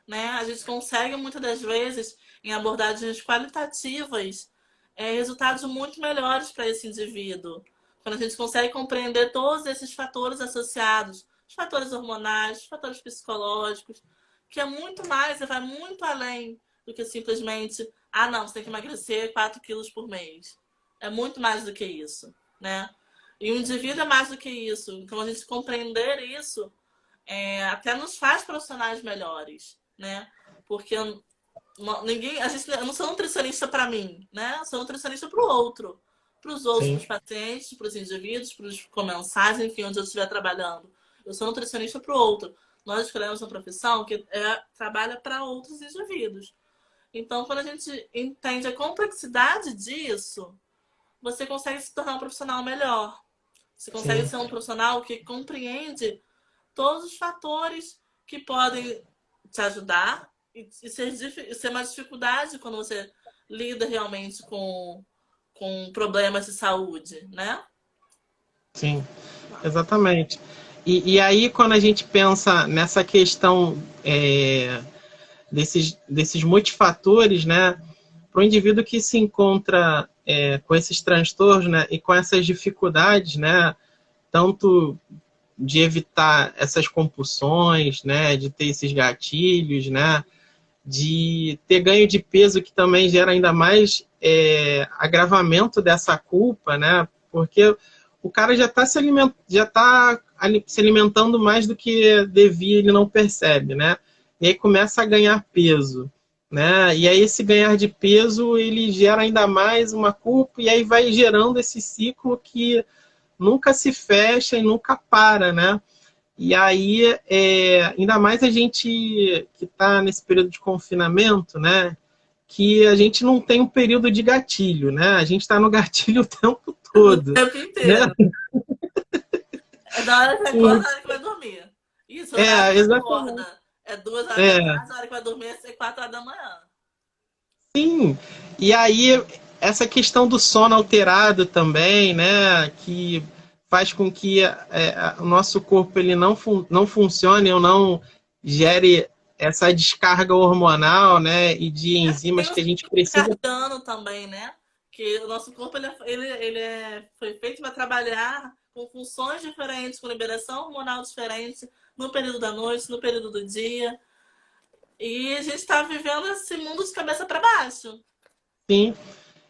Speaker 2: né? A gente consegue muitas das vezes, em abordagens qualitativas, resultados muito melhores para esse indivíduo. Quando a gente consegue compreender todos esses fatores associados, os fatores hormonais, os fatores psicológicos, que é muito mais, vai muito além do que simplesmente, ah, não, você tem que emagrecer 4 quilos por mês. É muito mais do que isso, né? E o indivíduo é mais do que isso. Então, a gente compreender isso até nos faz profissionais melhores, né? Porque eu não sou nutricionista para mim, né? Eu sou nutricionista para o outro, para os outros, para
Speaker 1: sim,
Speaker 2: os pacientes, para os indivíduos, para os comensais, enfim, onde eu estiver trabalhando. Eu sou nutricionista para o outro. Nós escolhemos uma profissão que trabalha para outros indivíduos. Então, quando a gente entende a complexidade disso, você consegue se tornar um profissional melhor. Você consegue
Speaker 1: sim,
Speaker 2: ser um profissional que compreende todos os fatores que podem te ajudar e ser uma dificuldade quando você lida realmente com problemas de saúde, né?
Speaker 1: Sim, exatamente. E aí, quando a gente pensa nessa questão desses multifatores, né, para o indivíduo que se encontra com esses transtornos, né, e com essas dificuldades, né, tanto de evitar essas compulsões, né, de ter esses gatilhos, né, de ter ganho de peso, que também gera ainda mais agravamento dessa culpa, né, porque o cara já está se alimentando mais do que devia, ele não percebe, né, e aí começa a ganhar peso, né, e aí esse ganhar de peso, ele gera ainda mais uma culpa, e aí vai gerando esse ciclo que nunca se fecha e nunca para, né? E aí, ainda mais a gente que está nesse período de confinamento, né? Que a gente não tem um período de gatilho, né? A gente está no gatilho o tempo
Speaker 2: O
Speaker 1: todo,
Speaker 2: tempo
Speaker 1: né?
Speaker 2: inteiro. É da hora que você acorda, na hora que vai dormir. Isso, o horário que você
Speaker 1: Exatamente.
Speaker 2: acorda é 2 horas da
Speaker 1: É,
Speaker 2: tarde, a hora que vai dormir é 4 horas da manhã.
Speaker 1: sim. E aí, essa questão do sono alterado também, né? Que faz com que o nosso corpo ele não funcione ou não gere essa descarga hormonal, né? E de
Speaker 2: Tem
Speaker 1: enzimas
Speaker 2: o
Speaker 1: que a gente
Speaker 2: ciclo
Speaker 1: precisa.
Speaker 2: circadiano também, né? Que o nosso corpo foi feito para trabalhar com funções diferentes, com liberação hormonal diferente, no período da noite, no período do dia. E a gente está vivendo esse mundo de cabeça para baixo,
Speaker 1: Sim.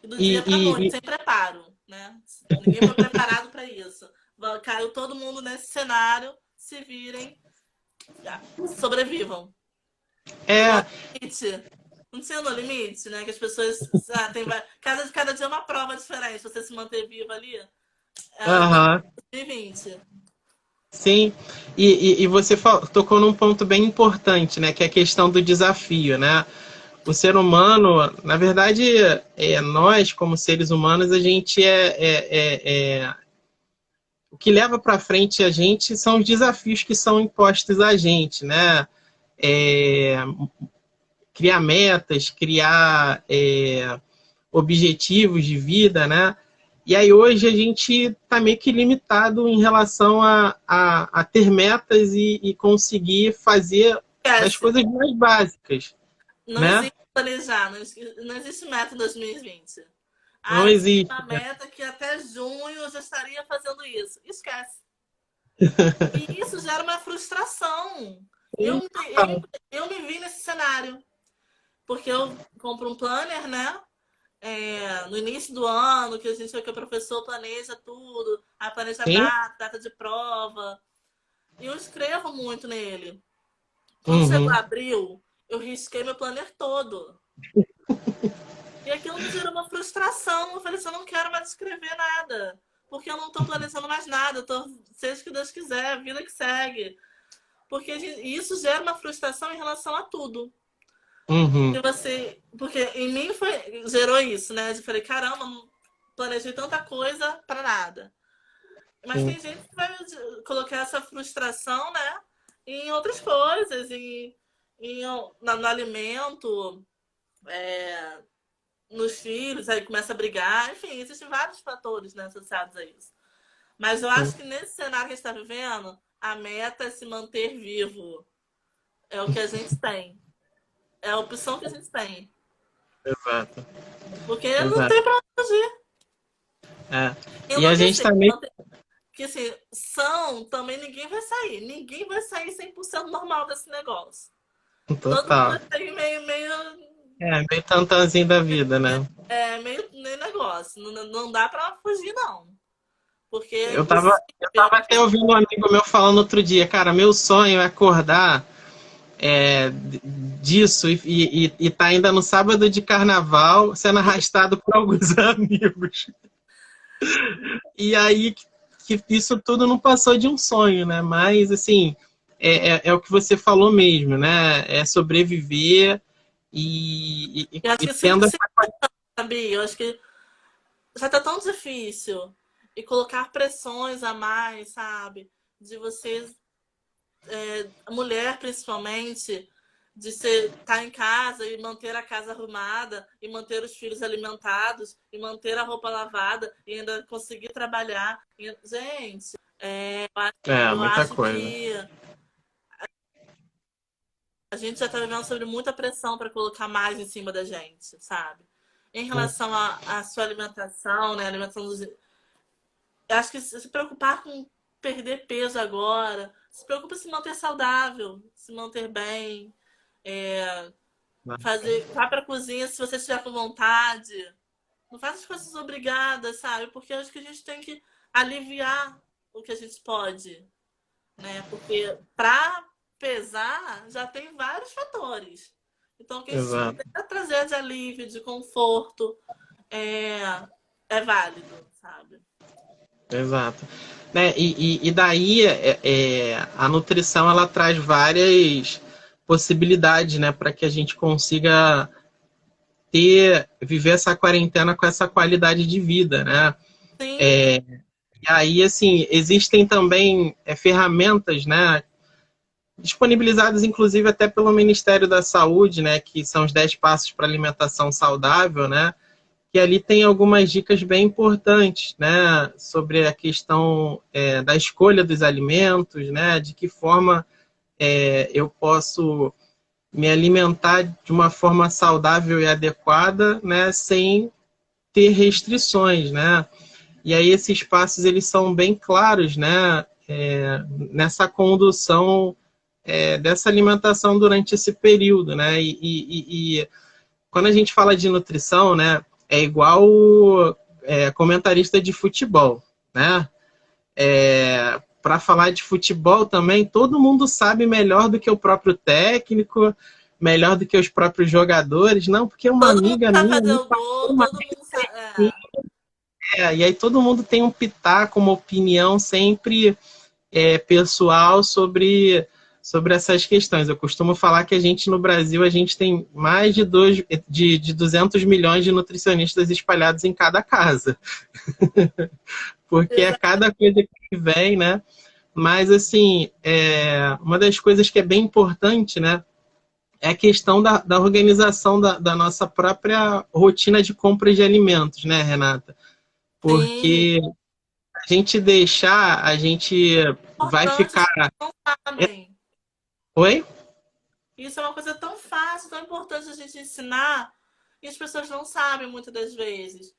Speaker 2: do
Speaker 1: E,
Speaker 2: dia para noite,
Speaker 1: e,
Speaker 2: sem preparo, né? Ninguém foi preparado para isso. Caiu todo mundo nesse cenário, se virem, sobrevivam. E no
Speaker 1: é,
Speaker 2: limite, não tinha no limite, né? Que as pessoas. Cada dia é uma prova diferente. Você se manter vivo ali. É
Speaker 1: aham,
Speaker 2: 2020.
Speaker 1: sim. E você tocou num ponto bem importante, né? Que é a questão do desafio, né? O ser humano, na verdade, nós, como seres humanos, a gente o que leva para frente a gente são os desafios que são impostos a gente, né? É, criar metas, criar objetivos de vida, né? E aí hoje a gente está meio que limitado em relação a ter metas e conseguir fazer das
Speaker 2: Esquece.
Speaker 1: coisas mais básicas,
Speaker 2: Não
Speaker 1: né?
Speaker 2: existe planejar. Não existe meta em 2020.
Speaker 1: Não
Speaker 2: Eu tinha
Speaker 1: existe.
Speaker 2: uma meta que até junho eu já estaria fazendo isso. Esquece. E isso gera uma frustração. Eu,
Speaker 1: Sim,
Speaker 2: me- eu,
Speaker 1: total.
Speaker 2: eu me vi nesse cenário. Porque eu compro um planner, né? No início do ano, que a gente vê que o professor planeja tudo, aí planeja
Speaker 1: Sim.
Speaker 2: data de prova. E eu escrevo muito nele. Quando chegou
Speaker 1: Uhum.
Speaker 2: abril, eu risquei meu planner todo. E aquilo me gerou uma frustração. Eu falei assim, eu não quero mais escrever nada. Porque eu não estou planejando mais nada. Seja o que Deus quiser, a vida que segue. Porque isso gera uma frustração em relação a tudo.
Speaker 1: Uhum.
Speaker 2: Porque em mim gerou isso, né? Eu falei, caramba, planejei tanta coisa para nada. Mas
Speaker 1: Sim.
Speaker 2: tem gente que vai colocar essa frustração, né? Em outras coisas, no alimento, é, nos filhos, aí começa a brigar. Enfim, existem vários fatores, né, associados a isso. Mas eu
Speaker 1: Sim.
Speaker 2: acho que nesse cenário que a gente está vivendo, a meta é se manter vivo. É o que a gente tem. É a opção que a gente tem.
Speaker 1: Exato.
Speaker 2: Porque não
Speaker 1: Exato.
Speaker 2: tem pra onde ir.
Speaker 1: É. E a gente
Speaker 2: Enlouquecer.
Speaker 1: também.
Speaker 2: Porque assim, também ninguém vai sair. Ninguém vai sair 100% normal desse negócio. Todo mundo
Speaker 1: Total.
Speaker 2: vai sair
Speaker 1: Meio tantanzinho da vida, né?
Speaker 2: meio negócio. Não, não dá pra fugir, não. Porque é
Speaker 1: Eu tava,
Speaker 2: impossível.
Speaker 1: eu tava até ouvindo um amigo meu falando outro dia, cara, meu sonho é acordar disso e tá ainda no sábado de carnaval sendo arrastado por alguns amigos. E aí que isso tudo não passou de um sonho, né? Mas assim, é o que você falou mesmo, né? É sobreviver
Speaker 2: Eu acho que isso não
Speaker 1: tendo
Speaker 2: se sabia. Eu acho que já tá tão difícil. E colocar pressões a mais, sabe? De vocês, a mulher principalmente, de estar em casa e manter a casa arrumada, e manter os filhos alimentados, e manter a roupa lavada, e ainda conseguir trabalhar. Gente, eu
Speaker 1: Muita
Speaker 2: acho
Speaker 1: coisa.
Speaker 2: que a gente já está vivendo sobre muita pressão para colocar mais em cima da gente, sabe? Em relação à sua alimentação, né? Alimentação dos... Eu acho que se preocupar com perder peso agora, se preocupa em se manter saudável, se manter bem, vá para a cozinha se você estiver com vontade. Não faça as coisas obrigadas, sabe? Porque eu acho que a gente tem que aliviar o que a gente pode, né? Porque para pesar já tem vários fatores. Então, o que a gente
Speaker 1: Exato.
Speaker 2: puder trazer de alívio, de conforto, é válido, sabe?
Speaker 1: Exato. Né? E daí a nutrição ela traz várias possibilidades, né, para que a gente consiga viver essa quarentena com essa qualidade de vida, né?
Speaker 2: Sim.
Speaker 1: E aí, assim, existem também ferramentas, né, disponibilizadas inclusive até pelo Ministério da Saúde, né, que são os 10 passos para alimentação saudável, né? Que ali tem algumas dicas bem importantes, né, sobre a questão da escolha dos alimentos, né, de que forma eu posso me alimentar de uma forma saudável e adequada, né, sem ter restrições, né. E aí esses passos eles são bem claros, né, nessa condução dessa alimentação durante esse período, né. E quando a gente fala de nutrição, né, é igual comentarista de futebol, né? Para falar de futebol também, todo mundo sabe melhor do que o próprio técnico, melhor do que os próprios jogadores, não, porque uma
Speaker 2: Todo mundo
Speaker 1: amiga
Speaker 2: sabe
Speaker 1: minha
Speaker 2: fazer
Speaker 1: me
Speaker 2: o
Speaker 1: passou
Speaker 2: gol,
Speaker 1: uma
Speaker 2: todo mundo sabe.
Speaker 1: e aí todo mundo tem um pitaco, uma opinião sempre pessoal sobre essas questões. Eu costumo falar que a gente no Brasil a gente tem mais de 200 milhões de nutricionistas espalhados em cada casa. Porque é cada coisa que vem, né? Mas, assim, uma das coisas que é bem importante, né? É a questão da organização da nossa própria rotina de compra de alimentos, né, Renata?
Speaker 2: Sim,
Speaker 1: Porque a gente deixar, a gente vai
Speaker 2: importante, as
Speaker 1: ficar.
Speaker 2: pessoas não sabem.
Speaker 1: Oi?
Speaker 2: Isso é uma coisa tão fácil, tão importante a gente ensinar, e as pessoas não sabem muitas das vezes.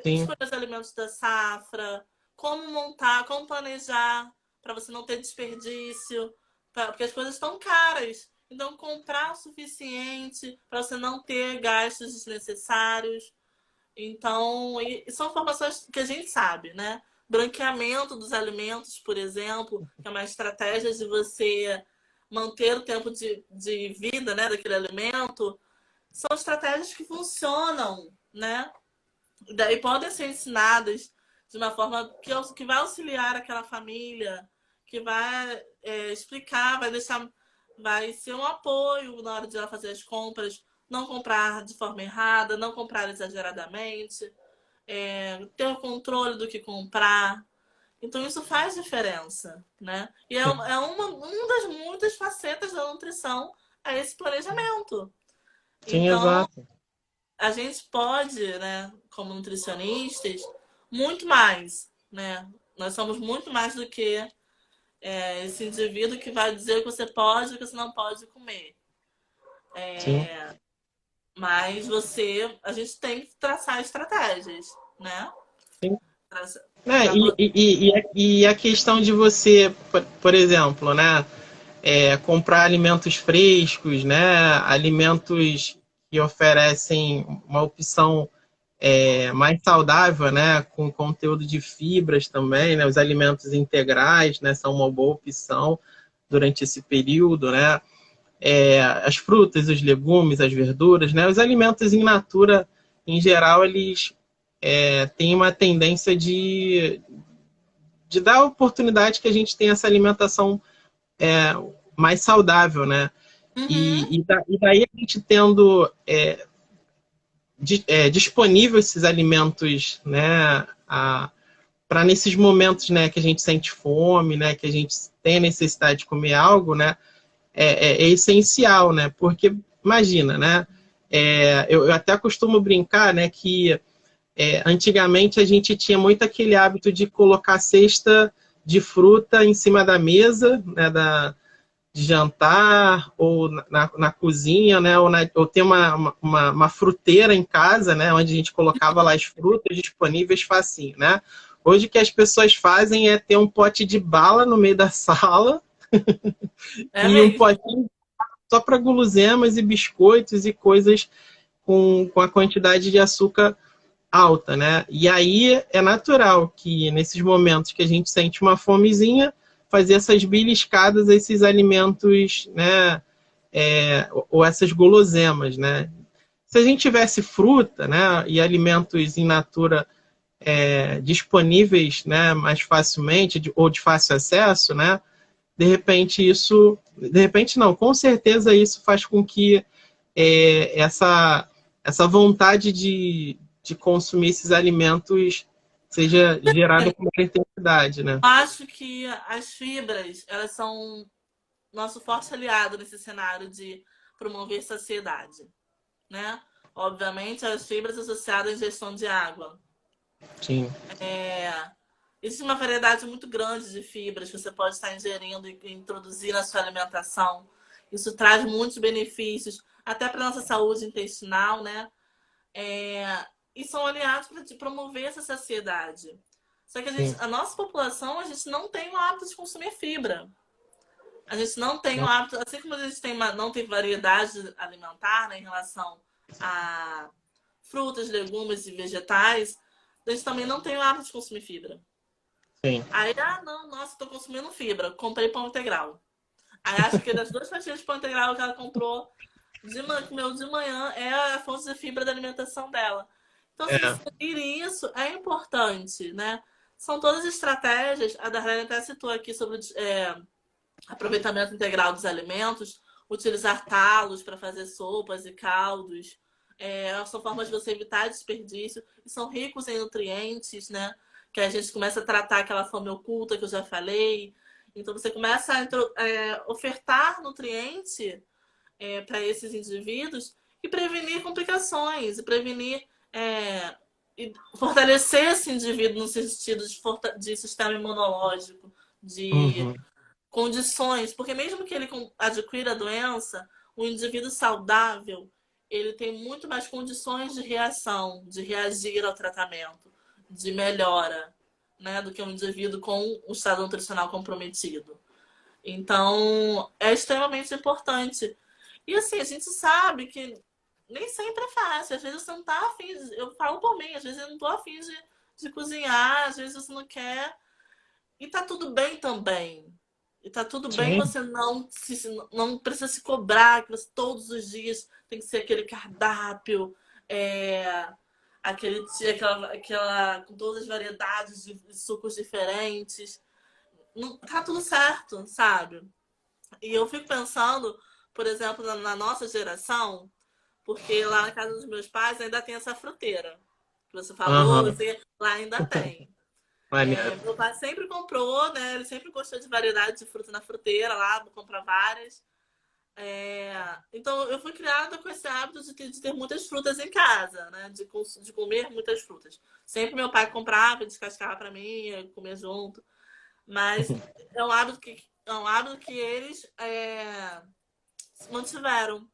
Speaker 1: Sim,
Speaker 2: Escolher os alimentos da safra, como montar, como planejar, para você não ter desperdício, porque as coisas estão caras. Então, comprar o suficiente para você não ter gastos desnecessários. Então, e são informações que a gente sabe, né? Branqueamento dos alimentos, por exemplo, que é uma estratégia de você manter o tempo de vida, né, daquele alimento, são estratégias que funcionam, né? E podem ser ensinadas de uma forma que vai auxiliar aquela família, que vai explicar, vai ser um apoio na hora de ela fazer as compras, não comprar de forma errada, não comprar exageradamente, ter o controle do que comprar. Então isso faz diferença, né? E uma das muitas facetas da nutrição é esse planejamento.
Speaker 1: sim,
Speaker 2: Então
Speaker 1: exato.
Speaker 2: a gente pode, né, como nutricionistas, muito mais, né? Nós somos muito mais do que esse indivíduo que vai dizer o que você pode e o que você não pode comer.
Speaker 1: Sim.
Speaker 2: Mas a gente tem que traçar estratégias, né?
Speaker 1: Sim.
Speaker 2: Para
Speaker 1: E a questão de você, por exemplo, né, comprar alimentos frescos, né, alimentos que oferecem uma opção mais saudável, né, com conteúdo de fibras também, né, os alimentos integrais, né, são uma boa opção durante esse período, né, as frutas, os legumes, as verduras, né, os alimentos in natura, em geral, eles têm uma tendência de dar a oportunidade que a gente tenha essa alimentação mais saudável, né?
Speaker 2: Uhum.
Speaker 1: E daí a gente tendo disponível esses alimentos, né, para nesses momentos, né, que a gente sente fome, né, que a gente tem a necessidade de comer algo, né, é essencial, né? Porque, imagina, né? Eu até costumo brincar, né, que antigamente a gente tinha muito aquele hábito de colocar cesta de fruta em cima da mesa, né, de jantar, ou na cozinha, né, ou ter uma fruteira em casa, né, onde a gente colocava lá as frutas disponíveis facinho, né? Hoje o que as pessoas fazem é ter um pote de bala no meio da sala
Speaker 2: É
Speaker 1: e um
Speaker 2: mesmo.
Speaker 1: potinho só para guloseimas e biscoitos e coisas com a quantidade de açúcar alta, né? E aí é natural que nesses momentos que a gente sente uma fomezinha, fazer essas beliscadas, esses alimentos, né? Ou essas guloseimas, né? Se a gente tivesse fruta, né? E alimentos in natura disponíveis, né? Mais facilmente ou de fácil acesso, né? De repente não, com certeza isso faz com que essa vontade de consumir esses alimentos seja gerada com maior intensidade, né?
Speaker 2: Acho que as fibras, elas são nosso forte aliado nesse cenário de promover saciedade, né? Obviamente, as fibras associadas à ingestão de água.
Speaker 1: Sim.
Speaker 2: Existe uma variedade muito grande de fibras que você pode estar ingerindo e introduzir na sua alimentação. Isso traz muitos benefícios, até para a nossa saúde intestinal, né? E são aliados para promover essa saciedade. Só que a nossa população, a gente não tem o hábito de consumir fibra. A gente não tem o hábito, assim como a gente não tem variedade alimentar, né, em relação a frutas, legumes e vegetais, a gente também não tem o hábito de consumir fibra.
Speaker 1: Sim.
Speaker 2: Aí, não, nossa, estou consumindo fibra, comprei pão integral. Aí acho que das 2 fatias de pão integral que ela comprou, comeu de manhã, é a fonte de fibra da alimentação dela. Então, assim,
Speaker 1: É,
Speaker 2: inserir isso é importante, né? São todas estratégias, a Darlene até citou aqui sobre aproveitamento integral dos alimentos, utilizar talos para fazer sopas e caldos. São formas de você evitar desperdício e são ricos em nutrientes, né? Que a gente começa a tratar aquela fome oculta que eu já falei. Então você começa a ofertar nutriente para esses indivíduos e prevenir complicações, e prevenir e fortalecer esse indivíduo no sentido de sistema imunológico, de
Speaker 1: uhum,
Speaker 2: condições, porque mesmo que ele adquira a doença, o indivíduo saudável, ele tem muito mais condições de reação, de reagir ao tratamento, de melhora, né, do que um indivíduo com um estado nutricional comprometido. Então, é extremamente importante. E assim, a gente sabe que nem sempre é fácil. Às vezes você não tá afim eu falo por mim, às vezes eu não tô afim de cozinhar, às vezes você não quer. E tá tudo bem também. E tá tudo bem
Speaker 1: sim,
Speaker 2: você não precisa se cobrar, que você todos os dias tem que ser aquele cardápio, é, aquela com todas as variedades de sucos diferentes. Não, tá tudo certo, sabe? E eu fico pensando, por exemplo, na nossa geração, porque lá na casa dos meus pais ainda tem essa fruteira que você falou,
Speaker 1: aham,
Speaker 2: assim, lá ainda tem.
Speaker 1: maneiro.
Speaker 2: Meu pai sempre comprou, né? Ele sempre gostou de variedade de fruta na fruteira lá, compra várias. Então eu fui criada com esse hábito de ter muitas frutas em casa, né? De comer muitas frutas. Sempre meu pai comprava, descascava para mim, eu comia junto. Mas é um hábito que eles mantiveram.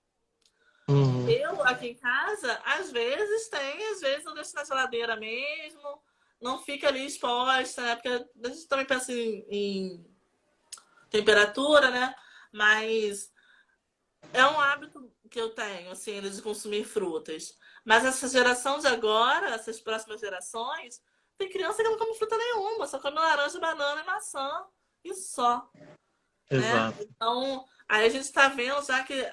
Speaker 1: Uhum,
Speaker 2: Eu, aqui em casa, às vezes tem, às vezes eu deixo na geladeira mesmo, não fica ali exposta, né? Porque a gente também pensa em temperatura, né? Mas é um hábito que eu tenho, assim, de consumir frutas. Mas essa geração de agora, essas próximas gerações, tem criança que não come fruta nenhuma, só come laranja, banana e maçã. E só, né?
Speaker 1: exato.
Speaker 2: Então, aí a gente está vendo já que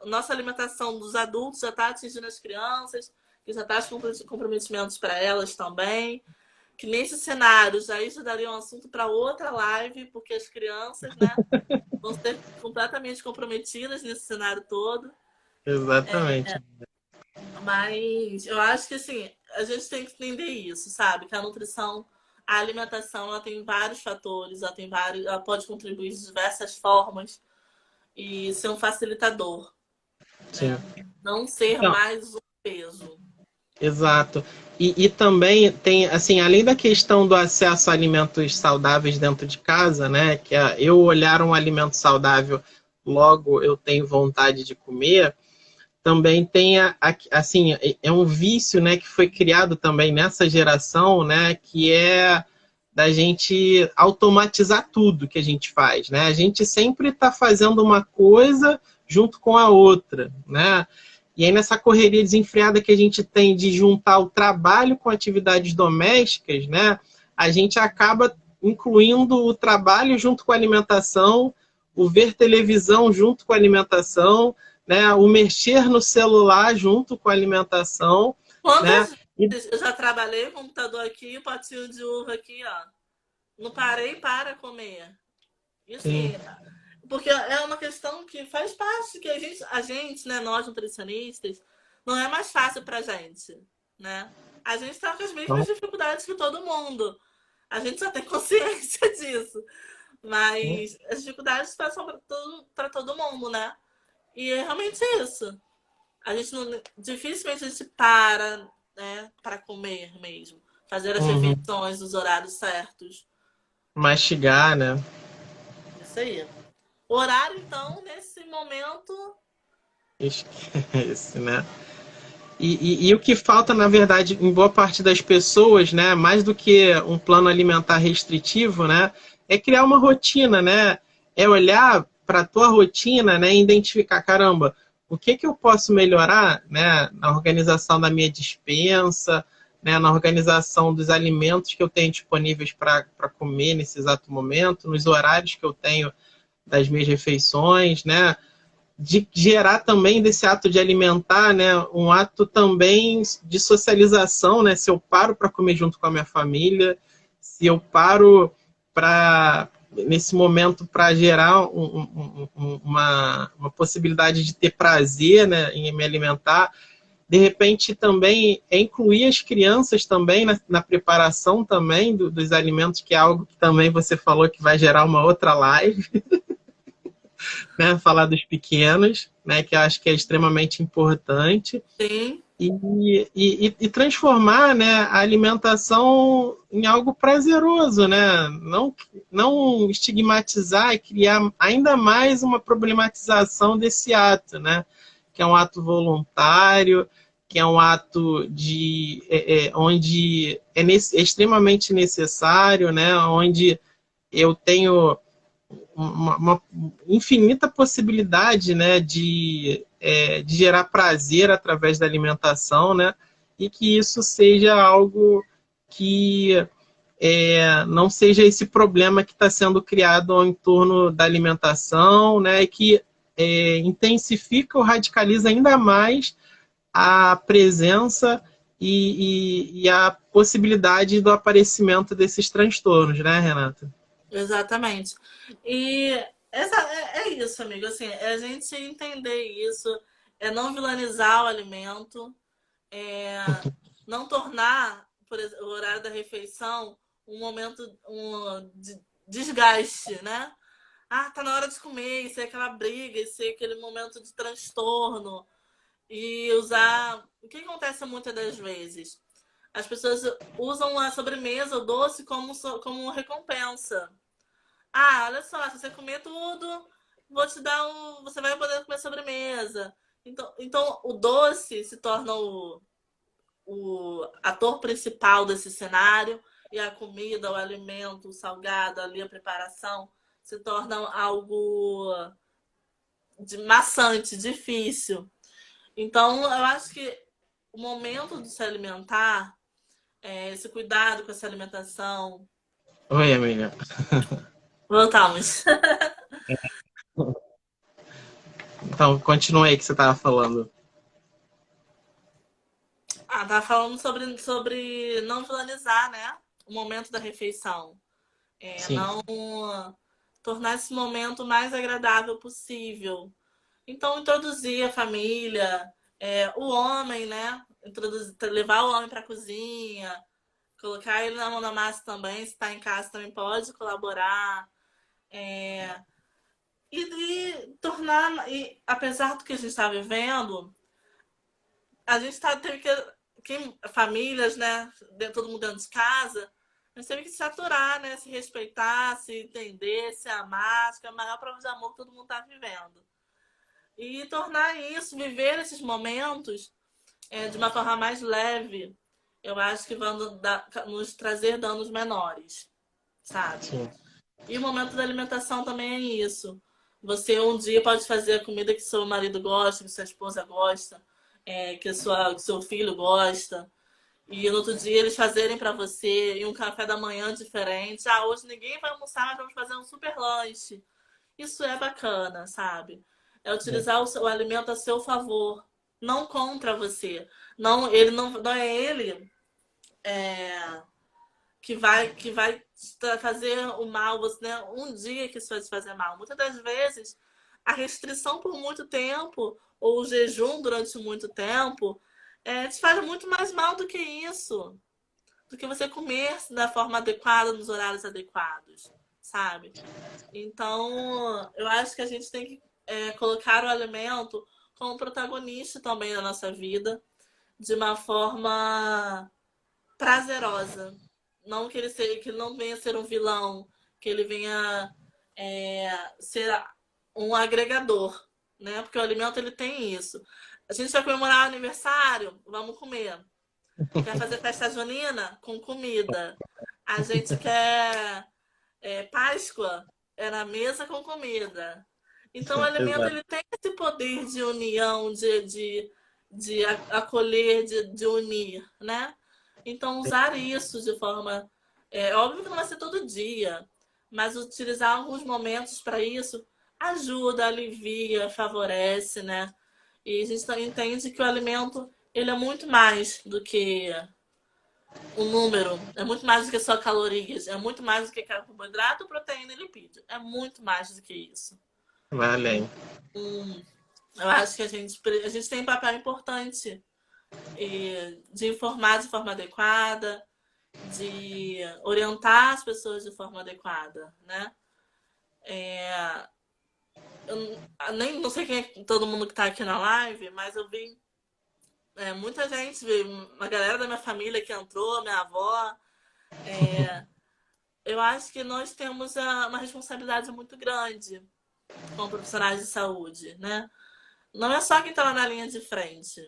Speaker 2: nossa alimentação dos adultos já está atingindo as crianças, que já está comprometimentos para elas também. Que nesse cenário já isso daria um assunto para outra live, porque as crianças, né, vão ser completamente comprometidas nesse cenário todo.
Speaker 1: Exatamente.
Speaker 2: Mas eu acho que assim, a gente tem que entender isso, sabe? Que a nutrição, a alimentação, ela tem vários fatores, ela pode contribuir de diversas formas. e ser um facilitador,
Speaker 1: Sim.
Speaker 2: né? Não ser
Speaker 1: Então,
Speaker 2: mais um peso.
Speaker 1: exato. E também tem, assim, além da questão do acesso a alimentos saudáveis dentro de casa, né? Que é eu olhar um alimento saudável, logo eu tenho vontade de comer. Também tem, assim, é um vício, né? Que foi criado também nessa geração, né? Que é da gente automatizar tudo que a gente faz, né? A gente sempre está fazendo uma coisa junto com a outra, né? E aí nessa correria desenfreada que a gente tem de juntar o trabalho com atividades domésticas, né? A gente acaba incluindo o trabalho junto com a alimentação, o ver televisão junto com a alimentação, né? O mexer no celular junto com a alimentação, né?
Speaker 2: Quantas
Speaker 1: E,
Speaker 2: vezes eu já trabalhei com o computador aqui, o potinho de uva aqui, ó. Não parei para comer. E
Speaker 1: sim,
Speaker 2: assim, porque é uma questão que faz parte, que a gente, né, nós nutricionistas, não é mais fácil pra gente, né? A gente tá com as mesmas
Speaker 1: então,
Speaker 2: dificuldades que todo mundo. A gente já tem consciência disso. Mas as dificuldades passam para todo mundo, né? E é realmente isso. A gente não, dificilmente a gente para, né, para comer mesmo. Fazer as
Speaker 1: uhum,
Speaker 2: refeições nos horários certos.
Speaker 1: mastigar, né?
Speaker 2: Isso aí. O horário, então, nesse momento.
Speaker 1: Esquece, né? E o que falta, na verdade, em boa parte das pessoas, né, mais do que um plano alimentar restritivo, né, é criar uma rotina, né? É olhar para a tua rotina, né, e identificar, caramba, o que que eu posso melhorar, né, na organização da minha despensa, né, na organização dos alimentos que eu tenho disponíveis para comer nesse exato momento, nos horários que eu tenho das minhas refeições, né? De gerar também desse ato de alimentar, né, um ato também de socialização, né? Se eu paro para comer junto com a minha família, se eu paro para nesse momento para gerar uma possibilidade de ter prazer, né, em me alimentar, de repente também é incluir as crianças também na preparação também dos alimentos, que é algo que também você falou que vai gerar uma outra live, né, falar dos pequenos, né, que eu acho que é extremamente importante,
Speaker 2: Sim,
Speaker 1: e transformar, né, a alimentação em algo prazeroso, né, não estigmatizar e criar ainda mais uma problematização desse ato, né, que é um ato voluntário, que é um ato onde é extremamente necessário, né, onde eu tenho uma infinita possibilidade, né, de gerar prazer através da alimentação, né, e que isso seja algo que não seja esse problema que está sendo criado ao entorno da alimentação, né, e que intensifica ou radicaliza ainda mais a presença e a possibilidade do aparecimento desses transtornos, né, Renata?
Speaker 2: exatamente. E é isso, amigo. Assim, é a gente entender isso, é não vilanizar o alimento, é não tornar o horário da refeição um momento de desgaste, né? Ah, tá na hora de comer, isso é aquela briga, isso é aquele momento de transtorno. E usar. O que acontece muitas das vezes? As pessoas usam a sobremesa, o doce, como recompensa. Ah, olha só, se você comer tudo, vou te dar um. Você vai poder comer sobremesa. Então o doce se torna o ator principal desse cenário e a comida, o alimento, o salgado, ali a preparação se torna algo de maçante, difícil. Então, eu acho que o momento de se alimentar, esse cuidado com essa alimentação.
Speaker 1: Oi, amiga.
Speaker 2: Voltamos.
Speaker 1: Então, continua aí que você estava falando.
Speaker 2: Ah, tava falando sobre não vilanizar, né? O momento da refeição.
Speaker 1: Sim.
Speaker 2: Não tornar esse momento o mais agradável possível. Então, introduzir a família, o homem, né? Levar o homem para a cozinha, colocar ele na mão da massa também. Se está em casa, também pode colaborar. E tornar, e apesar do que a gente está vivendo, a gente teve famílias, né, todo mundo dentro de casa, a gente teve que se aturar, né, se respeitar, se entender, se amar, que é a maior prova de amor que todo mundo está vivendo. E tornar isso, viver esses momentos de uma forma mais leve, eu acho que vão nos trazer danos menores, sabe?
Speaker 1: Sim.
Speaker 2: E o momento da alimentação também é isso. Você um dia pode fazer a comida que seu marido gosta, que sua esposa gosta, que seu filho gosta. E no outro dia eles fazerem para você e um café da manhã diferente. Ah, hoje ninguém vai almoçar, mas vamos fazer um super lanche. Isso é bacana, sabe? É utilizar o alimento a seu favor, não contra você. Não, ele não é ele que vai fazer o mal, você, né? Um dia que isso vai te fazer mal. Muitas das vezes, a restrição por muito tempo, ou o jejum durante muito tempo, te faz muito mais mal do que isso. Do que você comer da forma adequada, nos horários adequados, sabe? Então, eu acho que a gente tem que colocar o alimento como protagonista também da nossa vida, de uma forma prazerosa. Não que ele não venha ser um vilão, que ele venha ser um agregador, né? Porque o alimento ele tem isso. A gente vai comemorar o aniversário, vamos comer. Quer fazer festa junina? Com comida. A gente quer Páscoa? É na mesa com comida. Então o alimento ele tem esse poder de união, de acolher, de unir, né? Então usar isso de forma... óbvio que não vai ser todo dia, mas utilizar alguns momentos para isso ajuda, alivia, favorece, né? E a gente entende que o alimento ele é muito mais do que o número, é muito mais do que só calorias, é muito mais do que carboidrato, proteína e lipídio. É muito mais do que isso.
Speaker 1: Vai além.
Speaker 2: Eu acho que a gente tem um papel importante de informar de forma adequada, de orientar as pessoas de forma adequada, né? Eu nem não sei quem é todo mundo que está aqui na live, mas eu vi muita gente, uma galera da minha família que entrou, minha avó. Eu acho que nós temos uma responsabilidade muito grande como profissionais de saúde, né? Não é só quem está lá na linha de frente.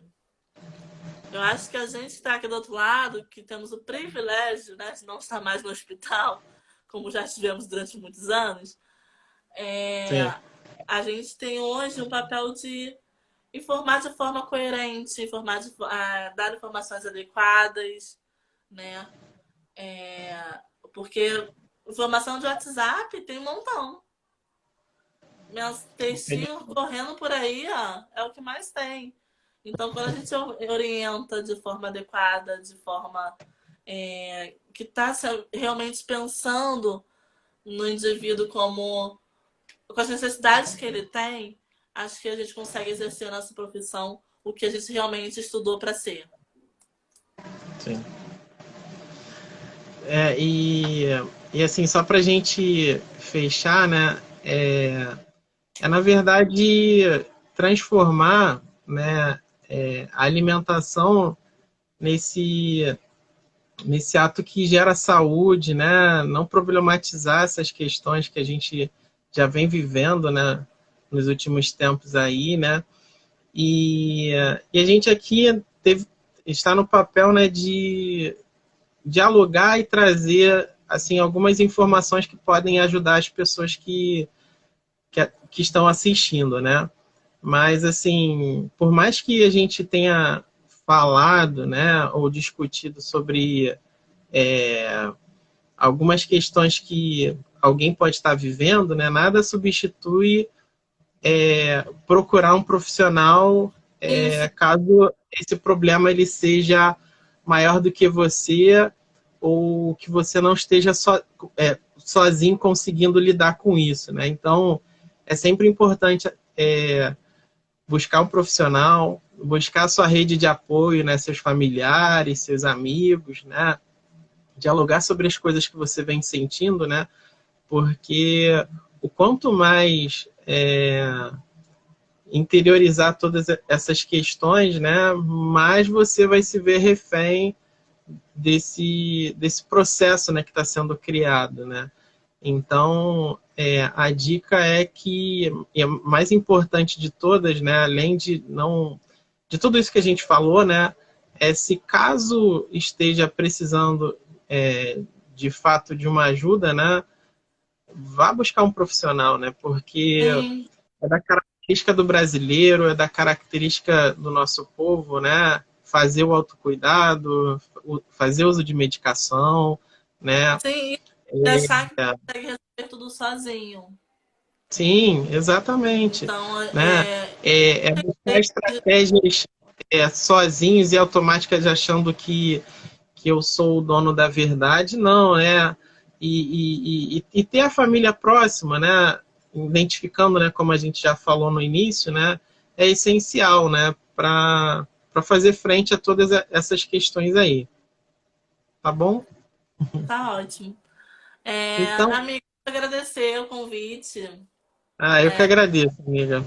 Speaker 2: Eu acho que a gente que está aqui do outro lado, que temos o privilégio, né, de não estar mais no hospital, como já estivemos durante muitos anos, a gente tem hoje um papel de informar de forma coerente, dar informações adequadas, né? Porque informação de WhatsApp tem um montão. Meus textinhos correndo por aí, ó, é o que mais tem. Então, quando a gente orienta de forma adequada, de forma que está realmente pensando no indivíduo com as necessidades que ele tem, acho que a gente consegue exercer a nossa profissão, o que a gente realmente estudou para ser.
Speaker 1: Sim. E assim, só para a gente fechar, né? Na verdade, transformar, né, a alimentação nesse ato que gera saúde, né? Não problematizar essas questões que a gente já vem vivendo, né, nos últimos tempos aí, né? E a gente aqui está no papel, né, de dialogar e trazer assim algumas informações que podem ajudar as pessoas que estão assistindo, né? Mas assim, por mais que a gente tenha falado, né, ou discutido sobre algumas questões que alguém pode estar vivendo, né, nada substitui procurar um profissional caso esse problema ele seja maior do que você ou que você não esteja sozinho conseguindo lidar com isso, né? Então, é sempre importante buscar um profissional, buscar a sua rede de apoio, né? Seus familiares, seus amigos, né? Dialogar sobre as coisas que você vem sentindo, né? Porque o quanto mais interiorizar todas essas questões, né? Mais você vai se ver refém desse processo, né, que está sendo criado, né? Então, a dica é que, e a mais importante de todas, né, além de tudo isso que a gente falou, né, se caso esteja precisando de fato de uma ajuda, né, vá buscar um profissional, né, porque
Speaker 2: Sim,
Speaker 1: é da característica do brasileiro, é da característica do nosso povo, né, fazer o autocuidado, fazer uso de medicação, né.
Speaker 2: sim, e achar que consegue resolver tudo sozinho.
Speaker 1: Sim, exatamente,
Speaker 2: Então,
Speaker 1: né? Buscar estratégias sozinhos e automáticas achando que eu sou o dono da verdade, não, é. E ter a família próxima, né? Identificando, né, como a gente já falou no início, né? É essencial, né? Para fazer frente a todas essas questões aí. Tá bom?
Speaker 2: tá ótimo.
Speaker 1: Então,
Speaker 2: Amigo, agradecer o convite.
Speaker 1: eu que agradeço, amiga.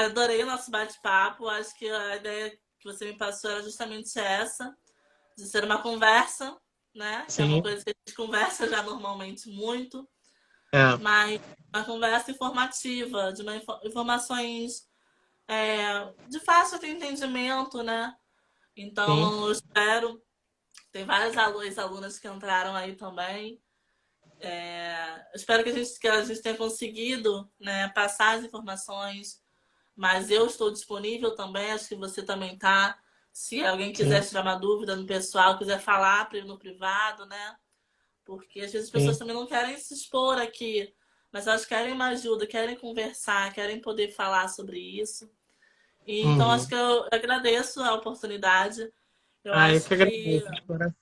Speaker 2: Adorei o nosso bate-papo. Acho que a ideia que você me passou era justamente essa, de ser uma conversa, né? Que é uma
Speaker 1: Sim,
Speaker 2: coisa que a gente conversa já normalmente muito,
Speaker 1: é,
Speaker 2: mas uma conversa informativa, de informações de fácil entendimento, né?
Speaker 1: sim,
Speaker 2: Então, eu espero. Tem vários alunos e alunas que entraram aí também. Espero que a gente tenha conseguido, né, passar as informações, mas eu estou disponível também, acho que você também está. Se alguém quiser
Speaker 1: sim,
Speaker 2: tirar uma dúvida no pessoal, quiser falar no privado, né? Porque às vezes as pessoas
Speaker 1: sim.
Speaker 2: também não querem se expor aqui, mas elas querem uma ajuda, querem conversar, querem poder falar sobre isso. E, então acho
Speaker 1: Uhum.
Speaker 2: que eu agradeço a oportunidade. Eu
Speaker 1: Eu
Speaker 2: acho
Speaker 1: que
Speaker 2: que
Speaker 1: agradeço de coração.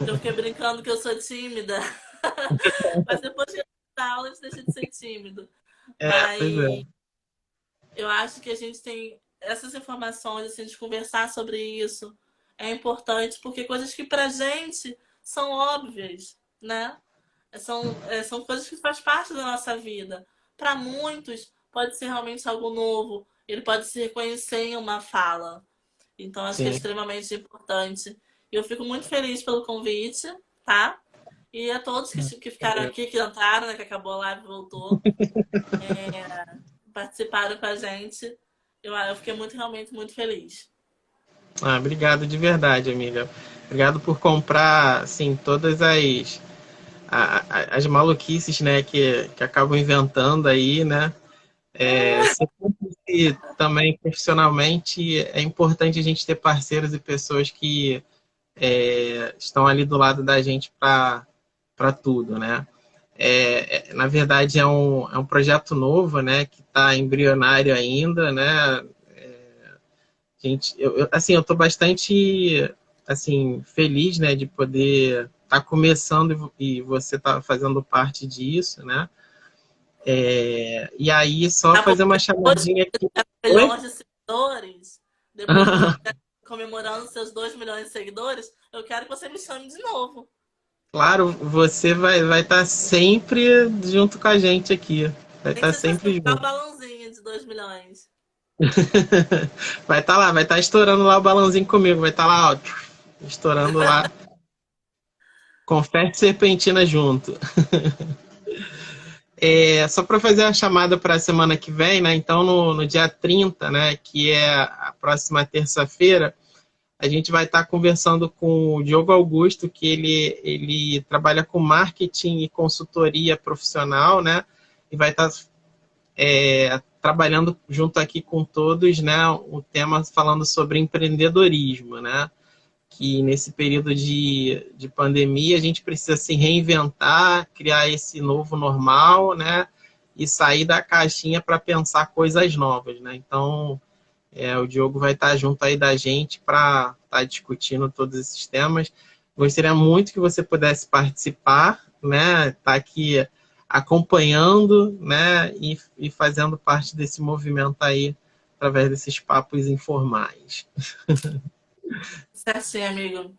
Speaker 2: eu fiquei brincando que eu sou tímida, mas depois da aula a gente deixa de ser tímido.
Speaker 1: Pois é.
Speaker 2: Mas eu acho que a gente tem essas informações, assim, de conversar sobre isso é importante, porque coisas que pra gente são óbvias, né? São coisas que faz parte da nossa vida. Para muitos, pode ser realmente algo novo. Ele pode se reconhecer em uma fala. Então, acho que é
Speaker 1: Sim.
Speaker 2: extremamente importante. E eu fico muito feliz pelo convite, tá? E a todos que ficaram aqui, que entraram, né, que acabou a live e voltou, participaram com a gente. Eu fiquei realmente muito feliz.
Speaker 1: Obrigado de verdade, amiga. Obrigado por comprar, assim, todas as maluquices, né, que acabam inventando aí, né? Se também profissionalmente é importante a gente ter parceiros e pessoas que estão ali do lado da gente para tudo, né? Na verdade, é um projeto novo, né, que está embrionário ainda, né? Gente, assim, eu estou bastante assim feliz, né, de poder estar começando e você tá fazendo parte disso, né? E aí só
Speaker 2: Tá bom,
Speaker 1: fazer uma
Speaker 2: depois
Speaker 1: chamadinha aqui.
Speaker 2: de
Speaker 1: Oi?
Speaker 2: milhões de seguidores, depois que você estiver comemorando seus 2 milhões de seguidores, eu quero que você me chame de novo.
Speaker 1: Claro, você vai estar sempre junto com a gente aqui. Vai
Speaker 2: Nem que
Speaker 1: estar
Speaker 2: seja pra
Speaker 1: sempre
Speaker 2: segurar o
Speaker 1: junto.
Speaker 2: balãozinho de 2 milhões.
Speaker 1: Vai estar lá, vai estar estourando lá o balãozinho comigo, vai estar lá, ó, estourando lá. Confete serpentina junto. Só para fazer a chamada para a semana que vem, né? Então, no dia 30, né, que é a próxima terça-feira, a gente vai estar conversando com o Diogo Augusto, que ele trabalha com marketing e consultoria profissional, né? E vai estar trabalhando junto aqui com todos, né? O tema falando sobre empreendedorismo, né? Que nesse período de pandemia a gente precisa se reinventar, criar esse novo normal, né? E sair da caixinha para pensar coisas novas, né? Então, o Diogo vai estar junto aí da gente para estar discutindo todos esses temas. Gostaria muito que você pudesse participar, né? Tá aqui acompanhando, né? E fazendo parte desse movimento aí através desses papos informais.
Speaker 2: Certinho, amigo.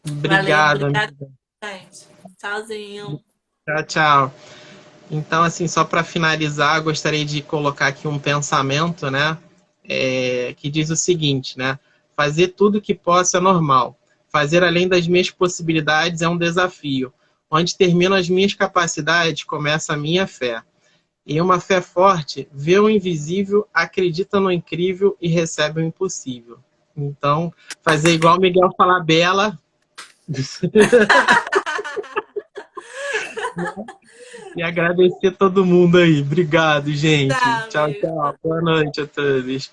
Speaker 2: Valeu,
Speaker 1: Obrigado,
Speaker 2: obrigado,
Speaker 1: amiga.
Speaker 2: gente. Tchauzinho.
Speaker 1: Tchau, tchau. Então, assim, só para finalizar, gostaria de colocar aqui um pensamento, né, que diz o seguinte, né, fazer tudo que posso é normal, fazer além das minhas possibilidades é um desafio, onde terminam as minhas capacidades, começa a minha fé. E uma fé forte vê o invisível, acredita no incrível e recebe o impossível. Então, fazer igual o Miguel Falabella e agradecer todo mundo aí. Obrigado, gente.
Speaker 2: Tá,
Speaker 1: Tchau,
Speaker 2: amigo.
Speaker 1: tchau. Boa noite a todos.